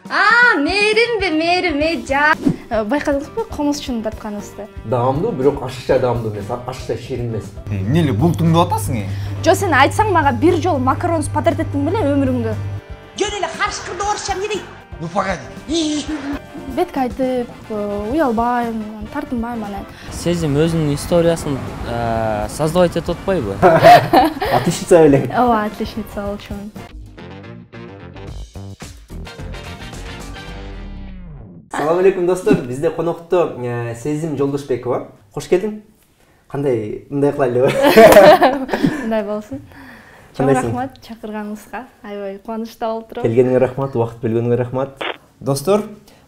Мээрим жа. Байкадыңызбы комузчуну тартканыбызды? Даамдуу, бирок ашыкча даамдуу эмес, ашыкча ширин эмес. Эмне эле бултуңду атасың? Жо сен айтсаң мага бир жол макаронсуз патрет еттиң беле өмүрүңдө. Жөн эле карышкырды орусча эмне дейт? Ну погоди. Бетке айтып, уялбайм, тартынбайм анан. Сезим өзүнүн историясын создавать этип атпайбы? Отличница белең. Ооба, отличница болчумун. Салам алейкум достор, бизде конокто Сезим Жолдошбекова. Кош келдиң. Кандай, мындай кылайлыбы? Мындай болсун. Чоң рахмат чакырганыңызга. Аябай кубанычта болуп турам. Келгениңе рахмат, убакыт бөлгөнүңө рахмат. Достор,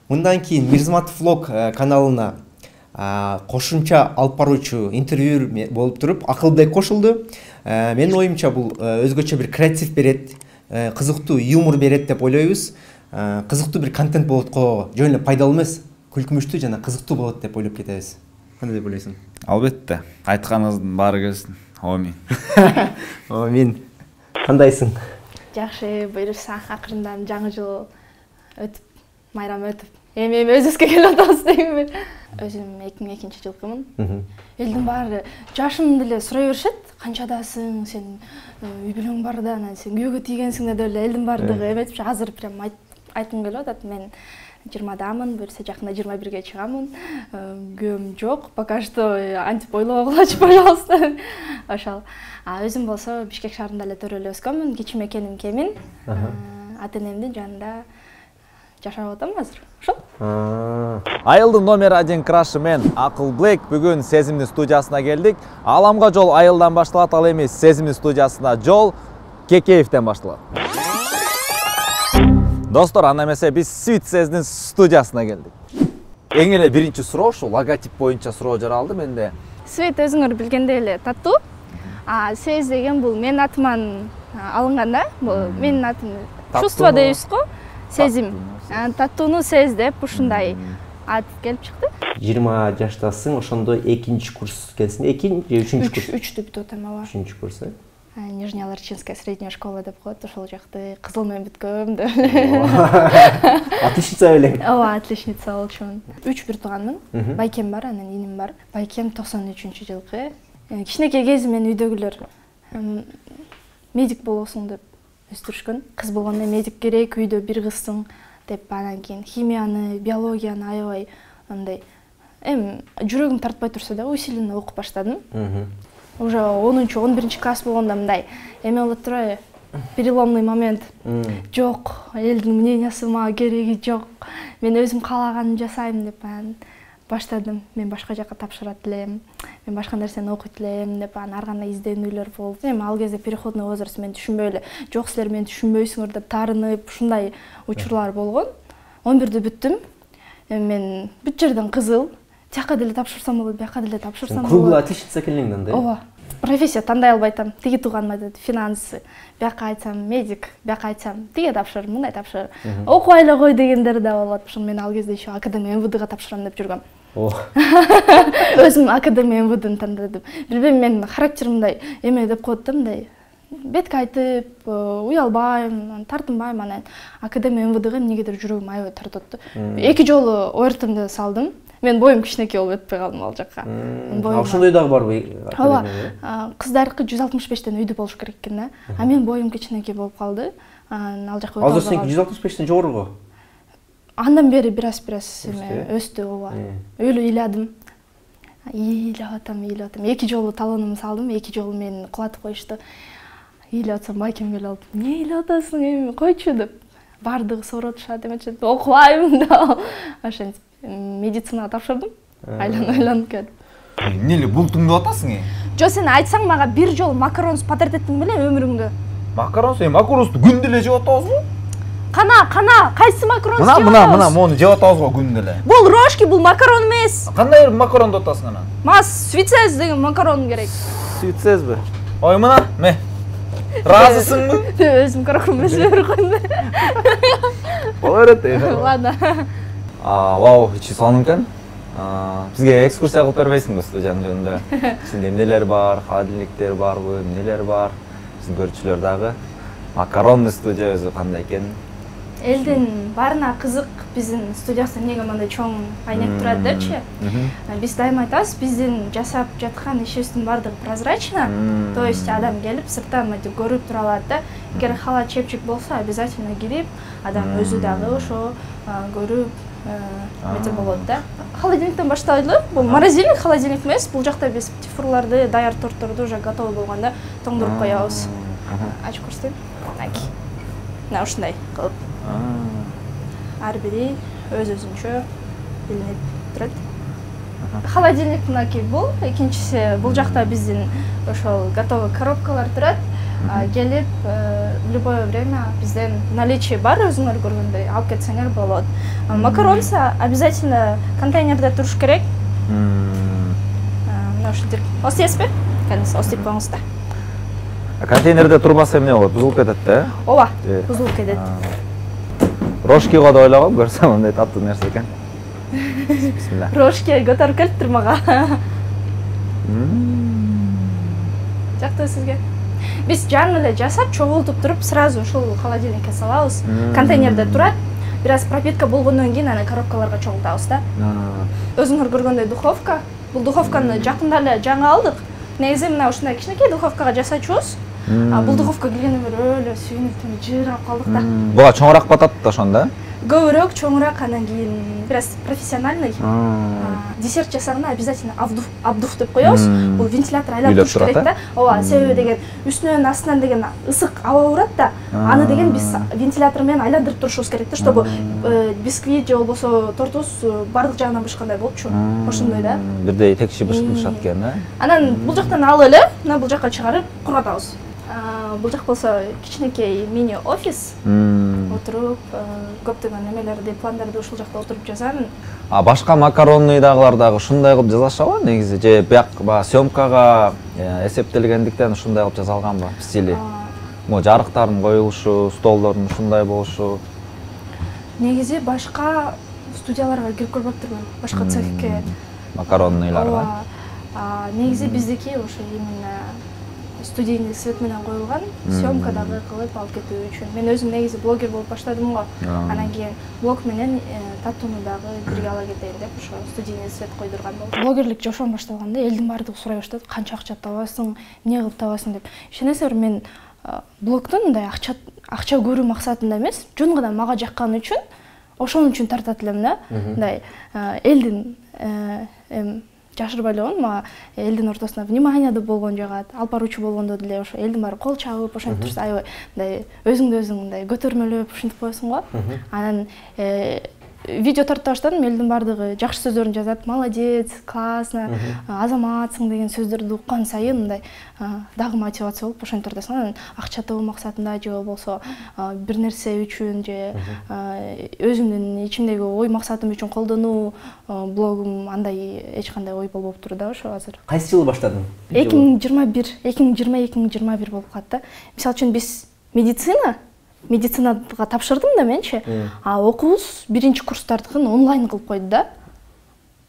мындан кийин Мирзматов влог каналына кошумча алып баруучу интервью болуп туруп, Акылбек кошулду. Менин оюмча бул өзгөчө бир креатив берет, кызыктуу юмор берет деп ойлойбуз. Кызыктуу бир контент болот го, жөн эле пайдалуу эмес, күлкүмүштүү жана кызыктуу болот деп ойлоп кетебиз. Кандай деп ойлойсуң? Албетте. Айтканыңыздын баары келсин. Амин. Амин. Кандайсың? Жакшы, буюрса, акырындан жаңы жыл өтүп, майрам өтүп, эми өзүбүзгө келип атабыз деймби? Өзүм 2002 жылкымын. Элдин баары жашымды эле сурай беришет. Канчадасың, сен үй бүлөң бар да, анан сен күйөөгө тийгенсиң деп эле элдин баардыгы эметип, азыр прям айткым келип атат. Мен 20дамын, буюрса жакында 21ге чыгамын. Күйөөм жок, пока что антип ойлобогулачы, пожалуйста. Ошол. Өзүм болсо Бишкек шаарында эле төрөлүп өскөнмүн, кичи мекеним Кемин. Ата-энемдин жанында жашап атам азыр. Ошол. Айылдын номер 1 крашы мен Акылбек бүгүн Сезимдин студиясына келдик. Аламга жол айылдан башталат, ал эми Сезимдин студиясына жол Кекеевден башталат. Достор, анда эмесе биз Sweet Сездин студиясына келдик. Эң эле биринчи суроо ушул логотип боюнча суроо жаралды менде. Sweet өзүңөр билгендей эле таттуу. Сез деген бул менин атыман алынган да. Бул менин атым чувство дейбиз го. Сезим. Таттууну Сез деп ушундай ат келип чыкты. 20 жаштасың, ошондо 2-нчи курс келсиң. 2 же 3-нчи курс? 3 деп атам, ооба. 3-нчи курс. Нижнеоларчинская средняя школа деп коет, ошол жакты кызыл менен бүткөм деп. Отличница белең. Ооба, отличница болчумун. 3 бир тууганмын. Байкем бар, анан иним бар. Байкем 93-жылкы. Кичинекей кези мен үйдөгүлөр медик болосуң деп өстүрүшкөн. Кыз болгондо медик керек, үйдө бир кызсың деп, анан кийин химияны, биологияны аябай андай жүрөгүм тартпай турса да усиленно окуп баштадым. Уже 10-11 класс болгондо мындай эме болот турбайбы? Переломный момент. Жок, элдин мнениясы мага кереги жок. Мен өзүм каалаганды жасайм деп баштадым. Мен башка жакка тапшырат элем. Мен башка нерсени окуйт элем деп ар кандай изденүүлөр болуп. Ал кезде переходный возраст мен түшүнбөй эле, жок силер мени түшүнбөйсүңөр деп таарынып, ушундай учурлар болгон. 11-дө бүттүм. Мен бүт жерден кызыл. Тияка деле тапшырсам болот, бияка деле тапшырсам болот. Круглый отличница келиң да. Ооба. Профессия тандай албай атам. Тиги тууганым айтат, финансы. Бияка айтсам медик, бияка айтсам тиге тапшыр, мындай тапшыр. Окубай эле кой дегендер да болот. Ошон мен ал кезде еще Академия МВДга тапшырам деп жүргөм. Өзүм Академия МВДны тандадым. Билбейм, мен характеримдай эме деп коет да, мындай бетке айтып, уялбайм, тартынбайм, анан Академия МВДга эмнегедир жүрөгүм аябай тартат. 2 жолу ОРТМди салдым. Мен боюм кичинекей болуп өтпөй калдым ал жакка. Ошондой дагы барбы? Ооба. Кыздаркы 165тен үйдө болуш керек экен да. Мен боюм кичинекей болуп калды. Ал жакка өтө албай калдым. Азыр сен 165тен жогору го. Андан бери бир-аз өстү, ооба. Өлү ыйладым. Ыйлап атам. 2 жолу талонумду салдым, 2 жолу мени кулатып коюшту. Ыйлап атсам байкем келип алып, "Эмне ыйлап атасың, эми койчу" деп. Бардыгы сооротушат, эметишет. Окубайм да. Ошентип медицинага тапшырдым. Айланып келип. Эмне эле бултуңду атасың? Жо сен айтсаң мага бир жол макаронсуз патрет еттиң беле өмүрүңдө? Макаронсу күндө эле жеп атабыз го? Кана, кайсы макарон жеп атабыз? Мына, мону жеп атабыз го күндө эле. Бул рожки, бул макарон эмес. Кандай макаронду атасың анан? Мага Sweet Sez деген макарон керек. Sweet Сезби? Ой, мына, разысыңбы? Өзүм каракым эмес берип койдум. Боло берет. Ладно. Вау, ичи сонун экен. Бизге экскурсия кылып бербейсиңби студиянын жөнүндө? Ичинде эмнелер бар, холодильниктер барбы, эмнелер бар? Биздин көрүүчүлөр дагы макаронный студия өзү кандай экен? элдин баарына кызык биздин студиясы эмнеге мындай чоң айнек турат депчи. Биз дайыма айтабыз, биздин жасап жаткан ишибиздин баардыгы прозрачно. То есть адам келип сырттан мынтип көрүп тура алат да. Эгер халат чепчик болсо, обязательно кирип, адам өзү дагы ошо көрүп мынтип болот да. Холодильниктен баштайлы. Бул морозильник, холодильник эмес. Бул жакта биз птифурларды, даяр тортторду уже готовый болгондо тоңдуруп коебуз. Ачып көрсөтөйүн. Мына ушундай кылып. Ар бири өз-өзүнчө илинип турат. Холодильник мынакей бул, экинчиси бул жакта биздин ошол готовый коробкалар турат. Келип любое время бизден наличие бар, өзүңөр көргөндөй алып кетсеңер болот. Макаронса обязательно контейнерде туруш керек. Мына ушинтип остейсизби? Кәдімгісі остеп коюңуз да. Контейнерде турбаса эмне болот? Бузулуп кетет да? Ооба, бузулуп кетет. Рошкиго да ойлогом, көрсөм мындай таттуу нерсе экен. Бисмилла. Рошки көтөрүп келиптир мага. Жактыбы сизге? Биз жаңы эле жасап, чогултуп туруп, сразу ушул холодильникке салабыз. Контейнерде турат. Бираз пропитка болгондон кийин аны коробкаларга чогултабыз да. Өзүңөр көргөндөй духовка. Бул духовканы жакында эле жаңы алдык. Негизи мына ушундай кичинекей духовкага жасачубуз. Бул духовка келгенден бери өлө сүйүнүп жыйрап калдык да. Буга чоңураак батат да ошондо? Көбүрөөк, чоңураак, анан кийин бираз профессиональный. Десерт жасаганда обязательно обдув деп коебуз. Бул вентилятор айланып туруш керек да. Ооба, себеби деген үстүнөн астынан деген ысык аба урат да. Аны деген биз вентилятор менен айландырып турушубуз керек да, чтобы бисквит же болбосо тортубуз бардык жагынан бышкандай болчу. Ошондой да. Бирдей текши бышкырышат экен, да? Анан бул жактан алып эле, мына бул жакка чыгарып кургатабыз. Бул жак болсо кичинекей мини офис. Отуруп, көптөгөн немелерди, пландарды ушул жакта отуруп жазам. Башка макаронныйдагылар дагы ушундай кылып жазышабы негизи? Же бияк съемкага эсептелгендиктен ушундай кылып жазалганбы стили? Мо жарыктардын коюлушу, столдордун ушундай болушу? Негизи башка студияларга кирип көрбөптүрмүн, башка цехке. Макаронныйларга? Негизи биздики ошо именно студийный свет менен коюлган, съемка дагы кылып алып кетүү үчүн. Мен өзүм негизи блогер болуп баштадым го. Анан кийин блог менен таттууну дагы бирге ала кетейин деп ошо студийный свет койдурган болдум. Блогерлик жошон башталганда элдин баардыгы сурай баштады, канча акча табасың, эмне кылып табасың деп. Ишенесиңер, мен блогдон мындай акча көрүү максатында эмес, жөн гана мага жаккан үчүн, ошон үчүн тартат элем да. Мындай элдин жашырбай эле койгон, мага элдин ортосунда внимание да болгон жагат, алып баруучу болгондо деле ошо элдин баары кол чабып, ошентип турса, аябай мындай өзүңдү өзүң мындай көтөрмөлөп ушинтип коесуң го. Анан видео тарта баштадым, элдин баардыгы жакшы сөздөрүн жазат, молодец, классно, азаматсың деген сөздөрдү уккан сайын мындай дагы мотивация болуп ошентип тартасың. Анан акча табуу максатында же болбосо бир нерсе үчүн же өзүмдүн ичимдеги ой максатым үчүн колдонуу блогум андай эч кандай ой болбоптур да ошо азыр. Кайсы жылы баштадың? 2020-2021 болуп калат да. Мисалы үчүн биз медицинага тапшырдым да менчи. Окуубуз биринчи курстардыкын онлайн кылып койду да.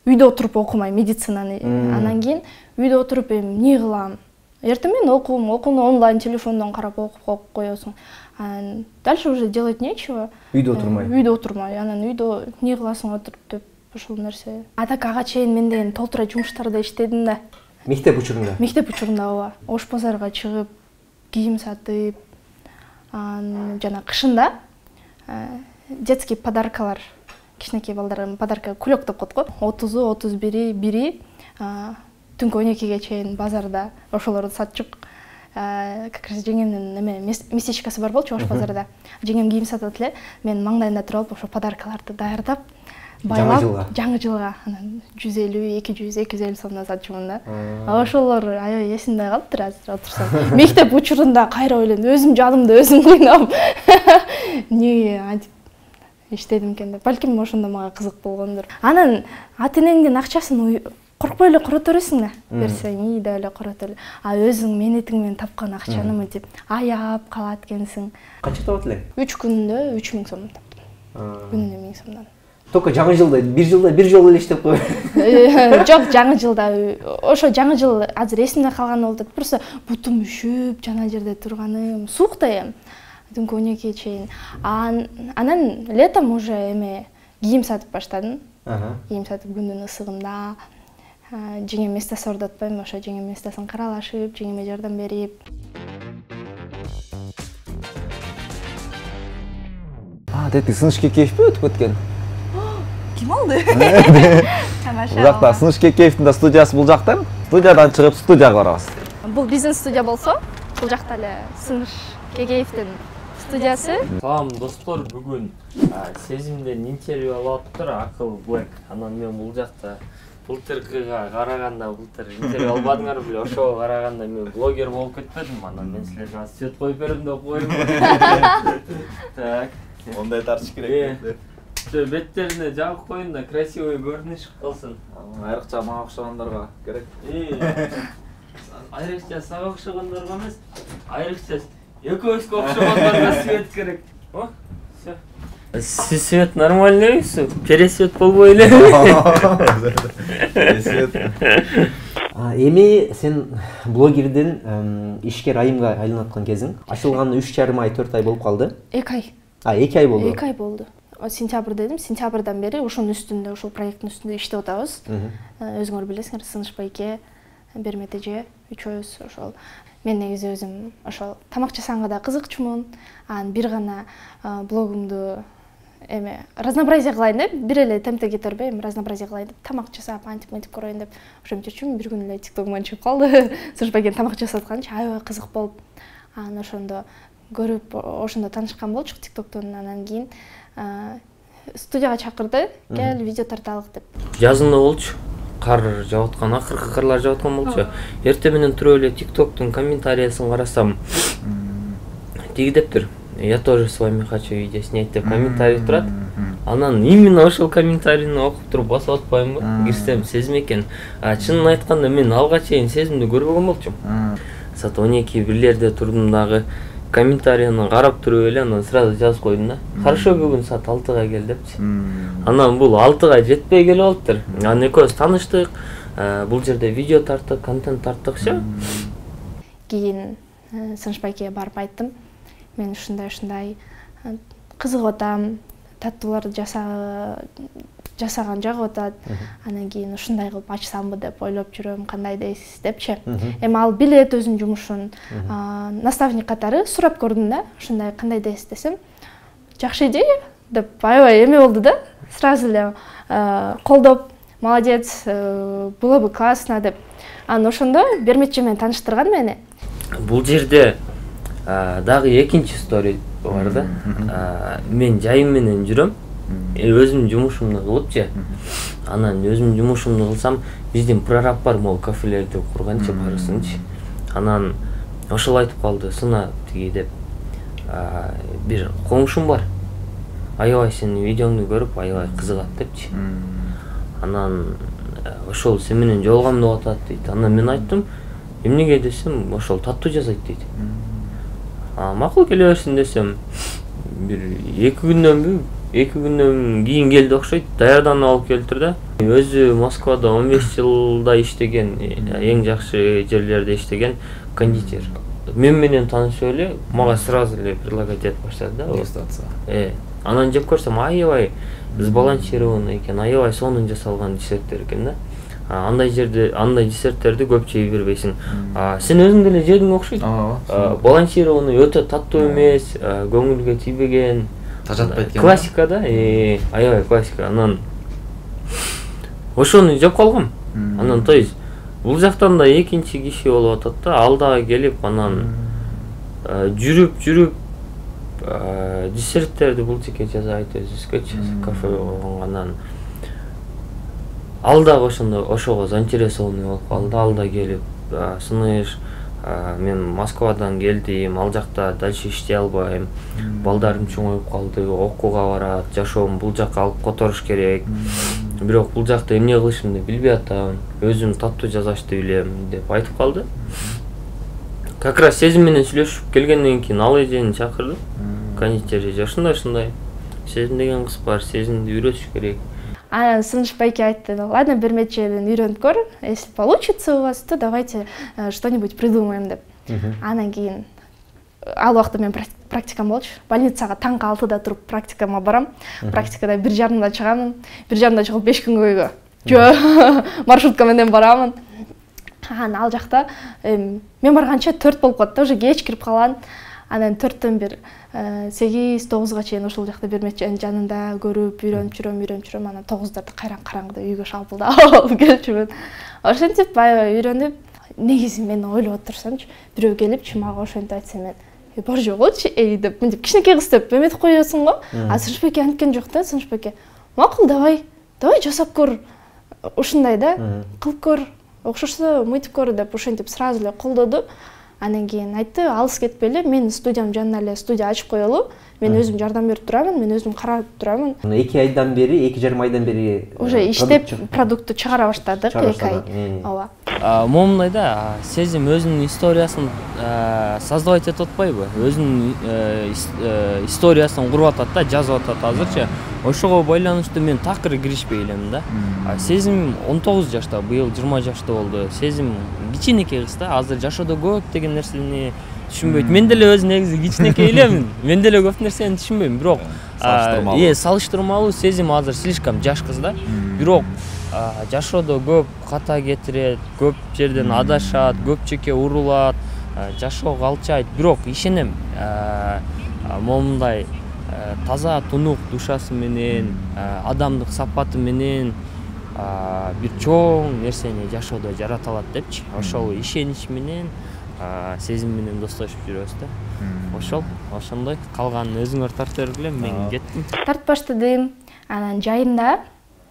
Үйдө отуруп окумай медицинаны. Анан кийин үйдө отуруп эмне кылам? Эртең менен окууну онлайн телефондон карап окуп коесуң. Анан дальше уже делать нечего. Үйдө отурмай. Анан үйдө эмне кыласың отуруп деп ошол нерсе. Так ага чейин мен деген толтура жумуштарда иштедим да. Мектеп учурунда? Мектеп учурунда ооба. Ош базарга чыгып, кийим сатып, жана кышында детский подаркалар, кичинекей балдарга подарка кулек деп коет го. 30-у, 31-и, 1-и түнкү 12-ге чейин базарда ошолорду сатчук. Как раз жеңемдин местечкасы бар болчу Ош базарда. Жеңем кийим сатат эле, мен маңдайында туруп ошо подаркаларды даярдап, байлап жаңы жылга анан 150, 200, 250 сомдон сатчумун да. Ошолор аябай эсимде калыптыр азыр отурсам. Мектеп учурунда кайра ойлойм, өзүм жадымды өзүм кыйнап. Эмнеге антип иштедим экен деп. Балким ошондо мага кызык болгондур. Анан ата-энеңдин акчасын коркпой эле корото бересиң да. Берсең и да эле корото эле. Өзүң менетиң менен тапкан акчаны мынтип аяп калат экенсиң. Канча табат элең? 3 күндө 3000 сом таптым. Күнүнө 1000 сомдон. Только жаңы жылда, бир жылда бир жолу эле иштеп кой. Жок, жаңы жылда. Ошо жаңы жыл азыр эсимде калган болду. Просто бутум үшүп, жана жерде турганым, суук да эм. түнкү 12-ге чейин. Анан летом уже эме кийим сатып баштадым. Кийим сатып күндүн ысыгында жеңем местасы ордотпойм, ошо жеңем местасын каралашып, жеңеме жардам берип. Дети Сыныш Кекеевпи өтүп кеткен? Ким алды? Тамаша. Бул жакта Сыныш Кекеевдин да студиясы бул жакта. Студиядан чыгып студияга барабыз. Бул биздин студия болсо, бул жакта эле Сыныш Кекеевдин студиясы. Салам достор, бүгүн сезимден интервью алып атыптыр Акыл Black. Анан мен бул жакта былтыркыга караганда былтыр интервью албадыңар беле, ошого караганда мен блогер болуп кетпедим. Анан мен силерге аз свет коюп берем деп коюм. Так. Ондай тартыш керек. Беттерине жабып коюн да красивый көрүнүш кылсын. Айрыкча мага окшогандарга керек. Айрыкча сага окшогондорго эмес, айрыкча экөөбүзгө окшогондорго свет керек. О, всё. Свет нормальныйсыз, пересвет болбой эле. Эми сен блогерден ишкер айымга айланып аткан кезиң. Ачылганына 3,5 ай, 4 ай болуп калды. 2 ай. 2 ай болду. 2 ай болду. Сентябрь дедим, сентябрдан бери ошонун үстүндө, ошол проекттин үстүндө иштеп атабыз. Өзүңөр билесиңер, Сыныш байке, Бермет эже, үчөөбүз ошол. Мен негизи өзүм ошол тамак жасаганга да кызыкчумун. Бир гана блогумду эме разнообразие кылайын деп, бир эле темпте кетирбей, разнообразие кылайын деп, тамак жасап, антип коюн деп, ошентчү бир күн эле TikTok'уман чыгып калды. Сыныш байке тамак жасатканчы аябай кызык болуп, ошондо көрүп, ошондо таанышкан болчук TikTok'тон. Анан кийин студияга чакырды, кел видео тарталык деп. Жазында болчу. Кар жауып аткан, акыркы карлар жауып аткан болчу. Эртең менен туруп эле TikTok'тун комментариясын карасам, тиги дептир. Я тоже с вами хочу видео снять деп комментарий турат. Анан именно ошол комментарийни окуп туруп басып атпаймбы? Кирсем сезим экен. Чынын айтканда мен алга чейин сезимди көрбөгөн болчумун. Саат 12 бирлерде турдум дагы. Комментарияны карап туруп эле анан сразу жазып койдум да. Хорошо, бүгүн саат 6-га кел депчи. Анан бул 6-га жетпей келип алыптыр. Анан экөөбүз тааныштык. Бул жерде видео тарттык, контент тарттык, всё. Кийин Сыныш байкеге барып айттым. Мен ушундай кызыгып атам, таттууларды жасаган жагып атат. Анан кийин ушундай кылып ачсамбы деп ойлоп жүрөм, кандай дейсиз депчи. Эми ал билет өзүнүн жумушун. Наставник катары сурап көрдүм да, ушундай кандай дейсиз десем, жакшы идея деп аябай эме болду да. Сразу эле колдоп, молодец, было бы классно деп. Анан ошондо Берметчи менен тааныштырган мени. Бул жерде дагы экинчи стори бар да. Мен жайым менен жүрөм. Өзүмдүн жумушумду кылыпчы. Анан өзүмдүн жумушумду кылсам, биздин прораб бар, могу кафелерди курганчы барысынчы. Анан ошол айтып калды, сына тиги деп. Бир коңшум бар. Аябай сенин видеоңду көрүп, аябай кызыгат депчи. Анан ошол сен менен жолугам деп атат дейт. Анан мен айттым, эмнеге десем, ошол таттуу жасайт дейт. Макул келе берсин десем, бир 2 күндөн кийин келди окшойт, даярданып алып келиптир да. Өзү Москвада 15 жылда иштеген, эң жакшы жерлерде иштеген кондитер. Мен менен таанышып эле, мага сразу эле предлагать этип баштады да. Анан жеп көрсөм, аябай сбалансированный экен, аябай сонун жасалган десерттер экен да. Андай жерде, андай десерттерди көп жей бербейсиң. Сен өзүң деле жедиң окшойт. Балансированный, өтө таттуу эмес, көңүлгө тийбеген. Тажатпайт экен. Классика да, аябай классика. Анан ошону жеп калгам. Анан то есть бул жактан да экинчи киши болуп атат да, ал дагы келип анан жүрүп десерттерди бул жеке жасайт өзүбүзгөчү кафеге койгонгандан. Ал дагы ошого заинтересованный болуп калды. Ал да келип, Сыныш, мен Москвадан келдим, ал жакта дальше иштей албайм. Балдарым чоңоюп калды, окууга барат, жашоом бул жакка алып которуш керек. Бирок бул жакта эмне кылышымды билбей атам. Өзүм таттуу жасашты билем деп айтып калды. Как раз сезим менен сүйлөшүп келгенден кийин ал эжени чакырдым. Кондитер эже ушундай сезим деген кыз бар, сезимди үйрөтүш керек. Анан Сыныш байке айтты, ладно, Берметчиден үйрөнүп көр, если получится у вас, то давайте что-нибудь придумаем деп. Анан кийин ал убакта мен практикам болчу. Больницага таңкы 6-да туруп практикама барам. Практикада 1:30-да чыгамын. 1:30-да чыгып 5 күнгө маршрутка менен барамын. Ал жакта мен барганча 4 болуп калат да, уже кеч кирип калган. Анан 4-төн бир 8-9-га чейин ошол жакта бир меченин жанында көрүп, үйрөнүп жүрөм. Анан 9-дарда кайран караңгыда үйгө шалпылдап алып келчүмүн. Ошентип баягы үйрөнүп, негизи мен ойлоп отурсамчы, бирөө келипчи мага ошентип айтса мен бар жогочу деп мынтип кичинекей кыз деп эметип коесуң го. А Сынышбеке анткен жок да, Сынышбеке. Макул, давай жасап көр. Ушундай да, кылып көр. Окшошсо мынтип көр деп ошентип сразу эле колдоду. Анан кийин айтты, алыс кетпели, мен студиям жанына эле студия ачып коелу. Мен өзүм жардам берип турамын, мен өзүм карап турамын. 2 айдан бери, 2,5 айдан бери уже иштеп продукту чыгара баштадык, 2 ай. Ооба. Момундай да, сезим өзүнүн историясын создавать этип атпайбы? Өзүнүн историясын куруп атат да, жазып атат азырчы. Ошого байланыштуу мен такыр киришпей элем да. Сезим 19 жашта, быйыл 20 жашта болду. Сезим кичинекей кыз да, азыр жашоодо көп деген нерсени түшүнбөйт. Мен деле өзү негизи кичинекей элемин. Мен деле көп нерсени түшүнбөйм, бирок салыштырмалуу сезим азыр слишком жаш кыз да. Бирок жашоодо көп ката кетирет, көп жерден адашат, көпчүккө урулат, жашоого алчайт. Бирок ишенем, момундай таза тунук душасы менен, адамдык сапаты менен бир чоң нерсени жашоодо жарата алат депчи. Ошол ишенич менен, сезим менен достошуп жүрөбүз да. Ошондой калганын өзүңөр тартып бергиле, мен кеттим. Тартып баштадым. Анан жайында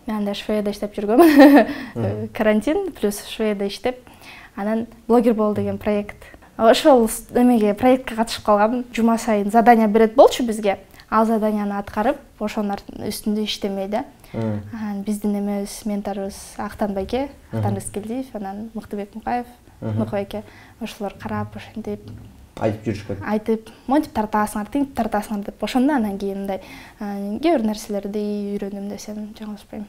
мен анда Шведияда иштеп жүргөм. Карантин плюс Шведияда иштеп, анан блогер бол деген проект. Ошол эмеге проектке катышып калгам. Жума сайын задание берет болчу бизге. Ал заданияны аткарып, ошонун үстүндө иштемей да. Биздин эмебиз, менторубуз Актан байке, Актан Рыскелдиев, анан Мыктыбек Мукаев, Мукайке, ошолор карап, ошентип айтып жүрүшкөн. Айтып, монтип тартасыңар, тиңип тартасыңар деп ошондо анан кийин мындай кээ бир нерселерди үйрөндүм десем жаңылышпайм.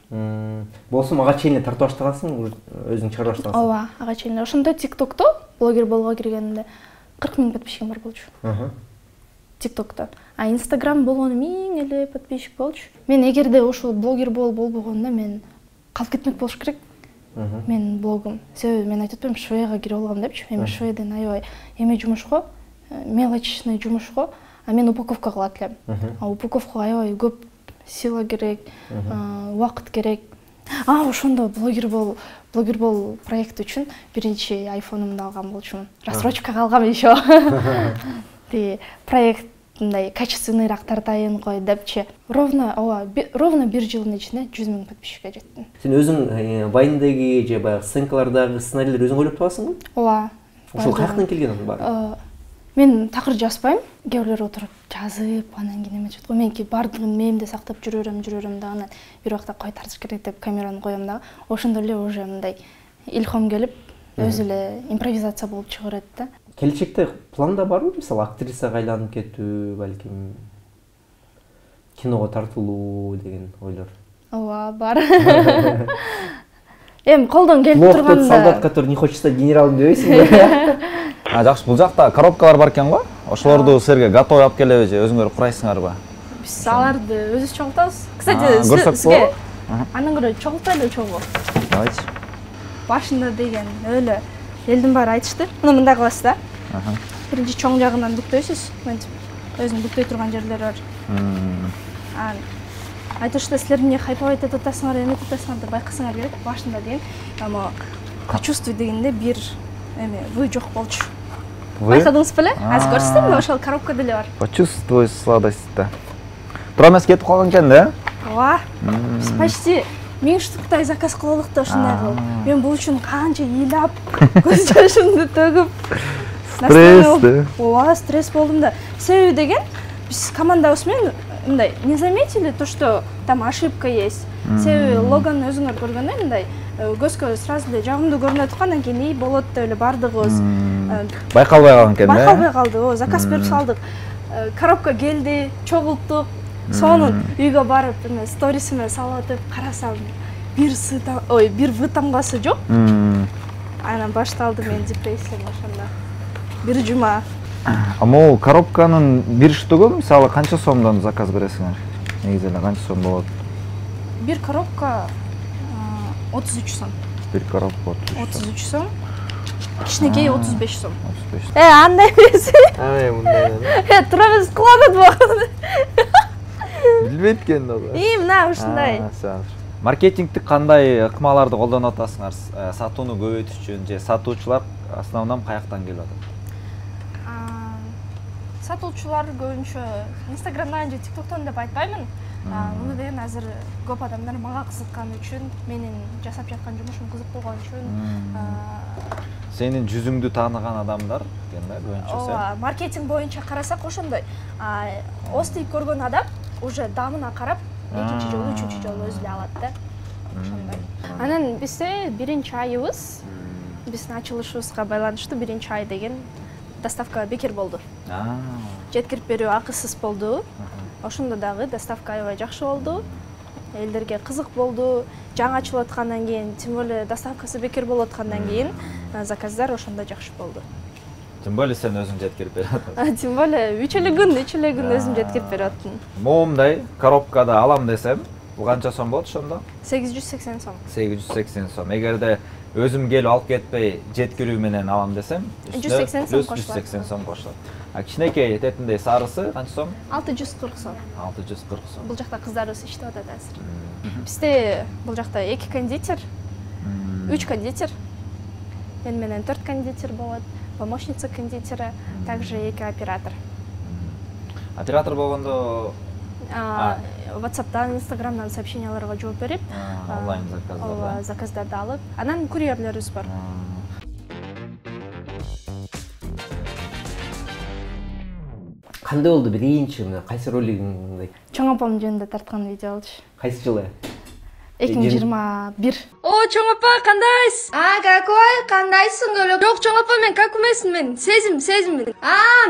Болсо ага чейин тартып баштагансың, өзүң чыгарып баштагансың. Ооба, ага чейин. Ошондо TikTokто блогер болууга киргенимде 40 000 подписчигим бар болчу. TikTokто. А Instagram болгону 1000 эле подписчик болчу. Мен эгерде ошол блогер болбогондо мен калып кетмек болуш керек. Мен блогум. Себеби мен айтып атпаймынбы, Шведияга кирип алгам депчи. Эми Шведиядан аябай эме жумушко, мелочный жумушко, а мен упаковка кылат элем. А упаковкага аябай көп сила керек, убакыт керек. Ошондо блогер бол проект үчүн биринчи айфонумду алган болчумун. Рассрочкага алгам еще. Проект мындай качественныйраак тартайын кой депчи. Ровно 1 жылдын ичинде 100 000 подписчикке жеттим. Сен өзүң Вайндеги же баягы сценкалардагы сценарийлерди өзүң ойлоп табасыңбы? Ооба. Ошол каяктан келген анын баары? Мен такыр жазбайм. Кээ бирлер отуруп жазып, анан кийин эметип атат. Менки бардыгын мээмде сактап жүрөм да, анан бир убакта кой тартыш керек деп камераны коём да. Ошондо эле уже мындай илхом келип, өзү эле импровизация болуп чыга берет да. Келечекте планда барбы? Мисалы актрисага айланып кетүү, балким киного тартылуу деген ойлор. Ооба, бар. Колдон келип турганда. Лох солдат, который не хочется генералым дебейсиңби? Жакшы, бул жакта коробкалар бар экен го. Ошолорду силерге готовый алып келеби же өзүңөр курайсыңарбы? Биз аларды өзүбүз чогултабыз. Кстати, сизге андан көрө чогултайлы чогуу. Давайте. Башында деген өлө элдин баары айтышты. Муну мындай кыласыз да. Биринчи чоң жагынан бүктөйсүз. Мынтип өзүң бүктөй турган жерлери бар. Айтышты, силер эмне хайповать этип атасыңар, эме этип атасыңар деп байкасаңар керек. Башында деген, ама почувствуй дегенде бир эме вы жок болчу. Байкадыңыз беле? Азыр көрсөтөм, ошол коробка деле бар. Почувствуй сладость да. Тура эмес кетип калган экен да? Ооба. Биз почти 1000 штуктай заказ кылдык да ушундай кылып. Мен бул үчүн канча ыйлап, көз жашымды төгүп. Стресс. Ооба, стресс болдум да. Себеби деген, биз командабыз менен мындай не заметили то, что там ошибка есть. Себеби логон өзүңөр көргөндө мындай көзгө сразу эле жагымдуу көрүнөт экен, анан кийин болот деп эле бардыгыбыз байкалбай калган экен да. Байкалбай калды. Заказ берип салдык. Коробка келди, чогулттук. Сонун үйгө барып, сторисиме салып атып карасам, бир вы тамгасы жок. Анан башталды мен депрессиям ошондо. Бир жума Могу коробканын бир штугу мисалы канча сомдон заказ бересиңер? Негизи эле канча сом болот? Бир коробка 33 сом. Бир коробка 33 сом. Кичинекей 35 сом. 35. Андай эмес. Мындай. Тура эмес кылат багы. Билбейт экен да. Мына ушундай. Маркетингдик кандай ыкмаларды колдонуп атасыңар? Сатууну көбөйтүш үчүн же сатуучулар основном каяктан келип атат? Сатуучулар көбүнчө Instagramдан же TikToктон деп айтпаймын. Муну деген азыр көп адамдар мага кызыккан үчүн, менин жасап жаткан жумушум кызык болгон үчүн. Сенин жүзүңдү тааныган адамдар экен да көбүнчө сен? Маркетинг боюнча карасак ошондой. Остип көргөн адам уже дамына карап, экинчи жолу, үчүнчү жолу өзү эле алат да. Ошондой. Анан бизде биринчи айыбыз, биздин ачылышыбызга байланыштуу биринчи ай деген доставка бекер болду. Жеткирип берүү акысыз болду. Ошондо дагы доставка аябай жакшы болду. Элдерге кызык болду. Жаңы ачылып аткандан кийин, тем более доставкасы бекер болуп аткандан кийин заказдар ошондо жакшы болду. Тем более сен өзүң жеткирип берип атасың. Тем более 3 эле күн өзүм жеткирип берип аттым. Моумдай коробкада алам десем, бул канча сом болот ошондо? 880 сом. 880 сом. Эгерде өзүм келип алып кетпей жеткирүү менен алам десем, 180 сом кошулат. 180 сом кошулат. Кичинекей тетиндей сарысы канча сом? 640 сом. 640 сом. Бул жакта кыздарыбыз иштеп атат азыр. Бизде бул жакта 2 кондитер, 3 кондитер, мен менен 4 кондитер болот, помощница кондитера, также 2 оператор. Оператор болгондо WhatsApp'tan, Instagram'dan сообщенияларга жооп берип, онлайн заказдар, заказдарды алып, анан курьерлерибиз бар. Кандай болду биринчи мына кайсы ролигиңди? Чоң апам жөнүндө тарткан видео болчу. Кайсы жылы? 2021. О, чоң апа, кандайсыз? Какой? Кандайсың өлө? Жок, чоң апа, мен как эмесмин мен? Сезим.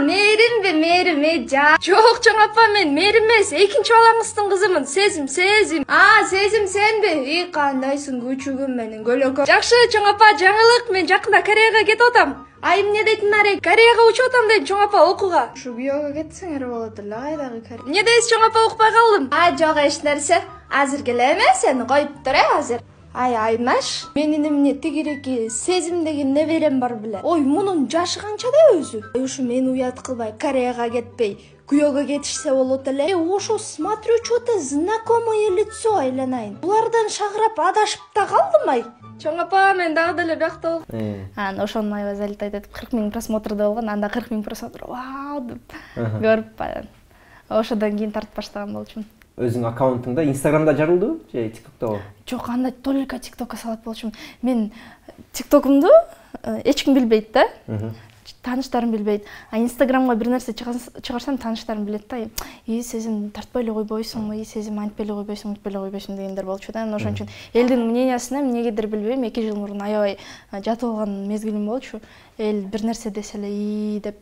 Мээрим, жа. Жок, чоң апа, мен мээрим эмес, экинчи балаңыздын кызымын. Сезим. Сезим сенби? Кандайсың күчүгүм менин, көлөкө. Жакшы, чоң апа, жаңылык, мен жакында Кореяга кетип атам. Айым эмне дейтин арек? Кореяга учуп атам дейт, чоң апа, окууга. Ушу күйөөгө кетсеңер болот эле, кайдагы Корея. Эмне дейсиз, чоң апа, укпай калдым. Жок, эч нерсе. Азыр эле эмес, сени коюп тур азыр. Аймаш, менин эмне тигиреки Сезим деген неберем бар беле. Ой, мунун жашы канча да өзү. Ушу мени уят кылбай, Кореяга кетпей, күйөөгө кетишсе болот эле. Ошо смотрю, что-то знакомое лицо айланайын. Булардан шагырап адашып да калдым ай. Чоң апа, мен дагы деле биякта болдум. Ошонун айбай залетайт этип 40 000 просмотрда болгон, анда 40 000 просмотр. Вау деп көрүп, ошодон кийин тартып баштаган болчумун. Өзүң аккаунтуңда Instagram'да жарылды же TikTok'та? Жок, анда только TikTok'ка салат болчумун. Мен TikTok'умду эч ким билбейт да. Тааныштарым билбейт. Instagram'га бир нерсе чыгарсам тааныштарым билет да. Сезим тартпай эле койбойсуңбу? Сезим антпай эле койбойсуң, мынтпай эле койбойсуң дегендер болчу да. Ошон үчүн элдин мнениясына эмнегедир билбейм, 2 жыл мурун аябай жатып алган мезгилим болчу. Эл бир нерсе десе эле деп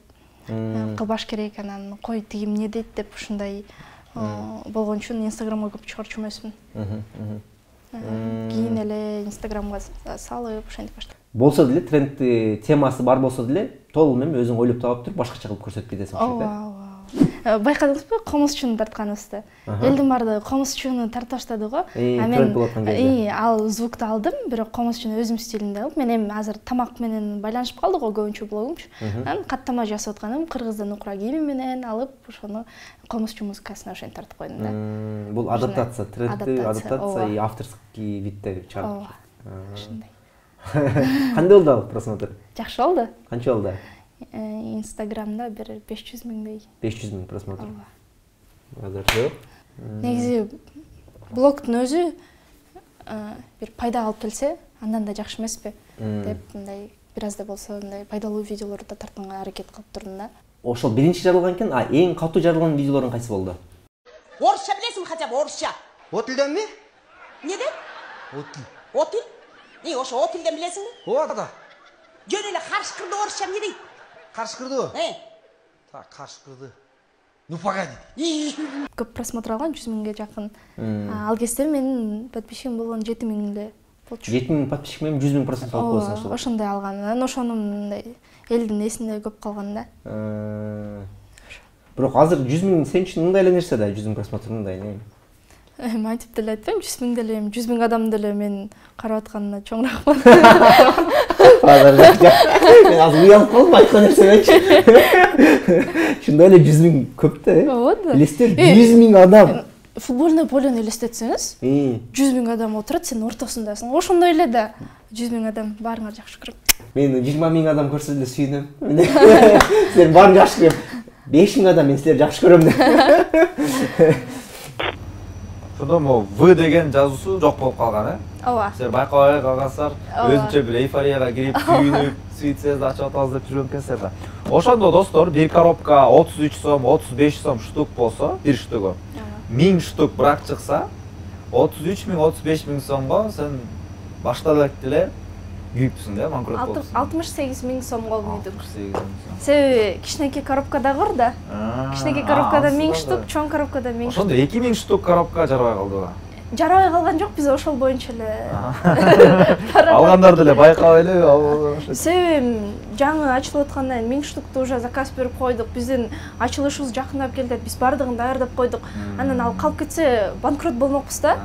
кылбаш керек, анан кой тиги эмне дейт деп ушундай болгон үчүн Instagram'га көп чыгарчу эмесмин. Кийин эле Instagram'га салып ошентип баштадым. Болсо деле тренд темасы бар болсо деле толугу менен өзүң ойлоп таап туруп башкача кылып көрсөтүп кетесиң ошо да. Байкадыңызбы комузчуну тартканыбызды? Элдин баары комузчуну тартып баштады го. Мен ал звукту алдым, бирок комузчуну өзүм стилинде алып, мен эми азыр тамак менен байланышып калды го көбүнчө блогумчу. Анан каттама жасап атканым кыргыздын укура кийими менен алып, ошону комузчу музыкасына ошентип тартып койдум да. Бул адаптация, трендти адаптация и авторский видте чыгып. Ошондой. Кандай болду ал просмотр? Жакшы болду. Канча болду? Инстаграмда бир 500 000 500 000 просмотр. Азыр негизи блогдун өзү бир пайда алып келсе, андан да жакшы эмеспи деп мындай бир аз да болсо мындай пайдалуу видеолорду тартканга аракет кылып турдум да. Ошол биринчи жарылган экен, эң катуу жарылган видеолорун кайсы болду? Орысша билесиңби, хотя бы орысша? О тилденби? Эмнеден? О тил. О тил? Ошо о тилден билесиңби? Ооба да. Жөн эле каршкырды орысша эмне дейт? Каршкырды? Так, каршкырды. Ну погоди. Көп просмотр алган 100 000ге жакын. Ал кезде менин подписчигим болгон 7 000 эле болчу. 7000 подписчик менен 100% алып коесуң ошол. Ошондой алган. Анан ошонун мындай элдин эсинде көп калган да. Бирок азыр 100.000 сен үчүн мындай эле нерсе да, 100.000 просмотр мындай эле. Мен айтып деле айтпайм, 100.000 деле, 100.000 адам деле мен карап атканына чоң рахмат. Мен азыр уялып калдым айткан нерсемечи. Ошондой эле 100.000 көп да, Ооба да. Элестер 100.000 адам. Футбольный полени элестетсеңиз, 100.000 адам отурат, сен ортосундасың. Ошондой эле да 100.000 адам баарыңар жакшы көрөм. Мен 20.000 адам көрсө деле сүйүнөм. Силер баарын жакшы көрөм. 5.000 адам мен силерди жакшы көрөм деп. Ошондо могу В деген жазуусу жок болуп калган, э? Ооба. Силер байкабай калгансыздар, өзүнчө бир эйфорияга кирип, күйүнүп, Sweetsezdi ачып атабыз деп жүргөн экенсиздер да. Ошондо достор, бир коробка 33 сом, 35 сом штук болсо, бир штугу. 1000 штук брак чыкса, 33.000-35.000 сомго сен баштап деле күйүпсүң да, банкрот болупсуң. 68.000 сомго күйдүк. Себеби кичинекей коробкада бар да. Кичинекей коробкада 1000 штук, чоң коробкада 1000 штук. Ошондо 2000 штук коробка жарабай калдыбы? Жарабай калган жок, биз ошол боюнча эле. Алгандар деле байкап эле. Себеби жаңы ачылып аткандан 1000 штукту уже заказ берип койдук. Биздин ачылышыбыз жакындап келди, биз бардыгын даярдап койдук. Анан ал калып кетсе банкрот болмокпуз да.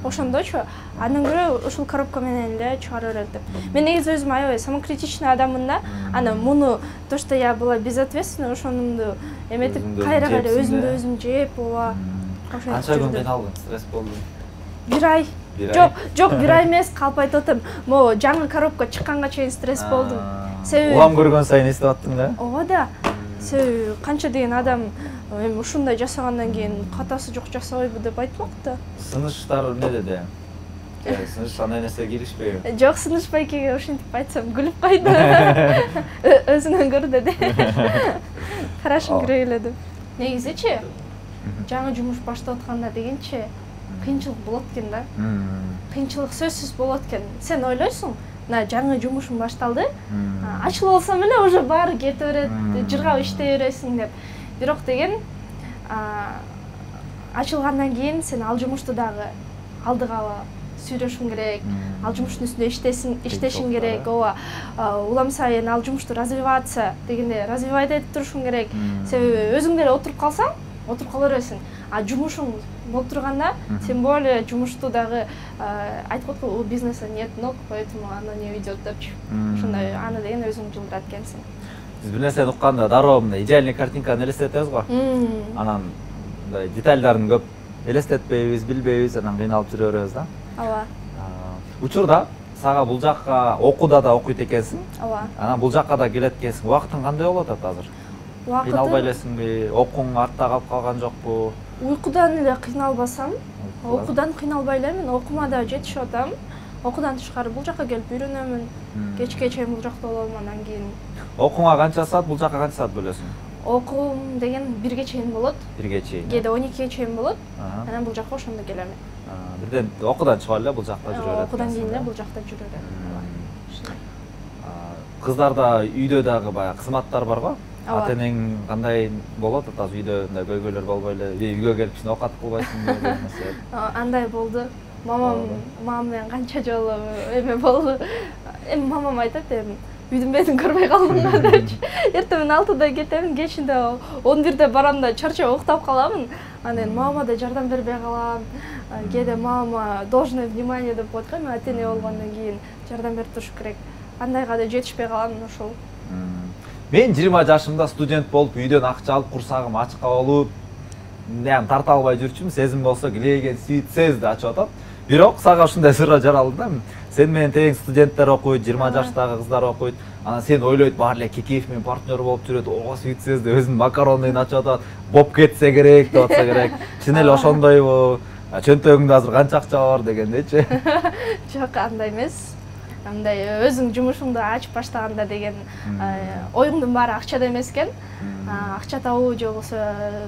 Ошондочу, андан көрө ушул коробка менен эле чыгара берет деп. Мен негизи өзүм аябай самокритичный адаммын да. Ана муну то, что я была безответственна, ошонумду эметип кайра-кайра өзүмдү өзүм жеп, ооба. Канча күн кыйналдың, стресс болду? 1 ай. Жок, 1 ай эмес, калп айтып атам. Могу жаңы коробка чыкканга чейин стресс болдум. Себеби улам көргөн сайын эстеп аттың да? Ооба да. Себеби канча деген адам эми ушундай жасагандан кийин катасы жок жасабайбы деп айтмак да. Сыныштар эмне деди? Сыныш андай нерсе киришпейби? Жок, сынышпай келген ушинтип айтсам күлүп койду. Өзүнөн көр деди. Карашың кире эледи. Негизичи жаңы жумуш баштап атканда дегенчи кыйынчылык болот экен да. Кыйынчылык сөзсүз болот экен. Сен ойлойсуң, мына жаңы жумушум башталды. Ачылып алсам эле уже баары кете берет, жыргап иштей бересиң деп. Бирок деген ачылгандан кийин сен ал жумушту дагы алдыга сүйрөшүң керек. Ал жумуштун үстүндө иштешиң керек. Ооба. Улам сайын ал жумушту развиваться дегенде развивать этип турушуң керек. Себеби өзүң деле отуруп калсаң, отуруп кала бересиң. А жумушуң болуп турганда, тем более жумушту дагы айтып аткан, у бизнеса нет ног, поэтому оно не уйдет депчи. Ошондой аны деген өзүң жылдырат экенсиң. Биз бир нерсени укканда дароо мындай идеальный картинканы элестетебиз го. Анан мындай детальдарын көп элестетпейбиз, билбейбиз, анан кыйналып жүрө беребиз да. Ооба. Учурда сага бул жакка окууда да окуйт экенсиң. Ооба. Анан бул жакка да келет экенсиң. Убактың кандай болуп атат азыр? Кыйналбай элесиңби? Окууң артта калып калган жокпу? Уйкудан эле кыйналбасам, окуудан кыйналбай элемин, окуума да жетишип атам. Окуудан тышкары бул жакка келип үйрөнөмүн. Кечке чейин бул жакта болом, андан кийин. Окууга канча саат, бул жакка канча саат бөлөсүң? Окуум деген 1ге чейин болот. 1ге чейин. Кээде 12ге чейин болот. Анан бул жакка ошондо келем. Бирден окуудан чыгып эле бул жакта жүрө берет. Окуудан кийин эле бул жакта жүрө берет. Кыздарда үйдө дагы баягы кызматтар бар го? Ата-энең кандай болот? Азыр үйдө мындай көйгөйлөр болбой эле, үйгө келип сен оокат кылбайсыңбы деген нерсе. Андай болду. Мамам менен канча жолу эме болду. Эми мамам айтат, эми үйдүн бетин көрбөй калдыңбы депчи. Эртең 6-да кетемин, кечинде 11-де барам да чарчап уктап каламын. Анан мамама да жардам бербей калам. Кээде мамама должное внимание деп коет го, ата-эне болгондон кийин жардам берип туруш керек. Андайга да жетишпей калам ошол. Мен 20 жашымда студент болуп, үйдөн акча алып, курсагым ачка болуп, тарта албай жүрчүмүн. Сезим болсо Глеген Sweetsezdi ачып атат. Бирок сага ушундай сырга жаралды да. Сен менен тең студенттер окуйт, 20 жаштагы кыздар окуйт. Анан сен ойлойт, баары эле Кекеев менен партнер болуп жүрөт. Ого, Sweetsezdi өзүнүн макаронун ачып атат. Боп кетсе керек деп атса керек. Чын эле ошондойбу? Чөнтөгүңдө азыр канча акча бар дегендечи? Жок, андай эмес. Андай өзүң жумушуңду ачып баштаганда деген оюңдун баары акчада эмес экен. Акча табуу же болбосо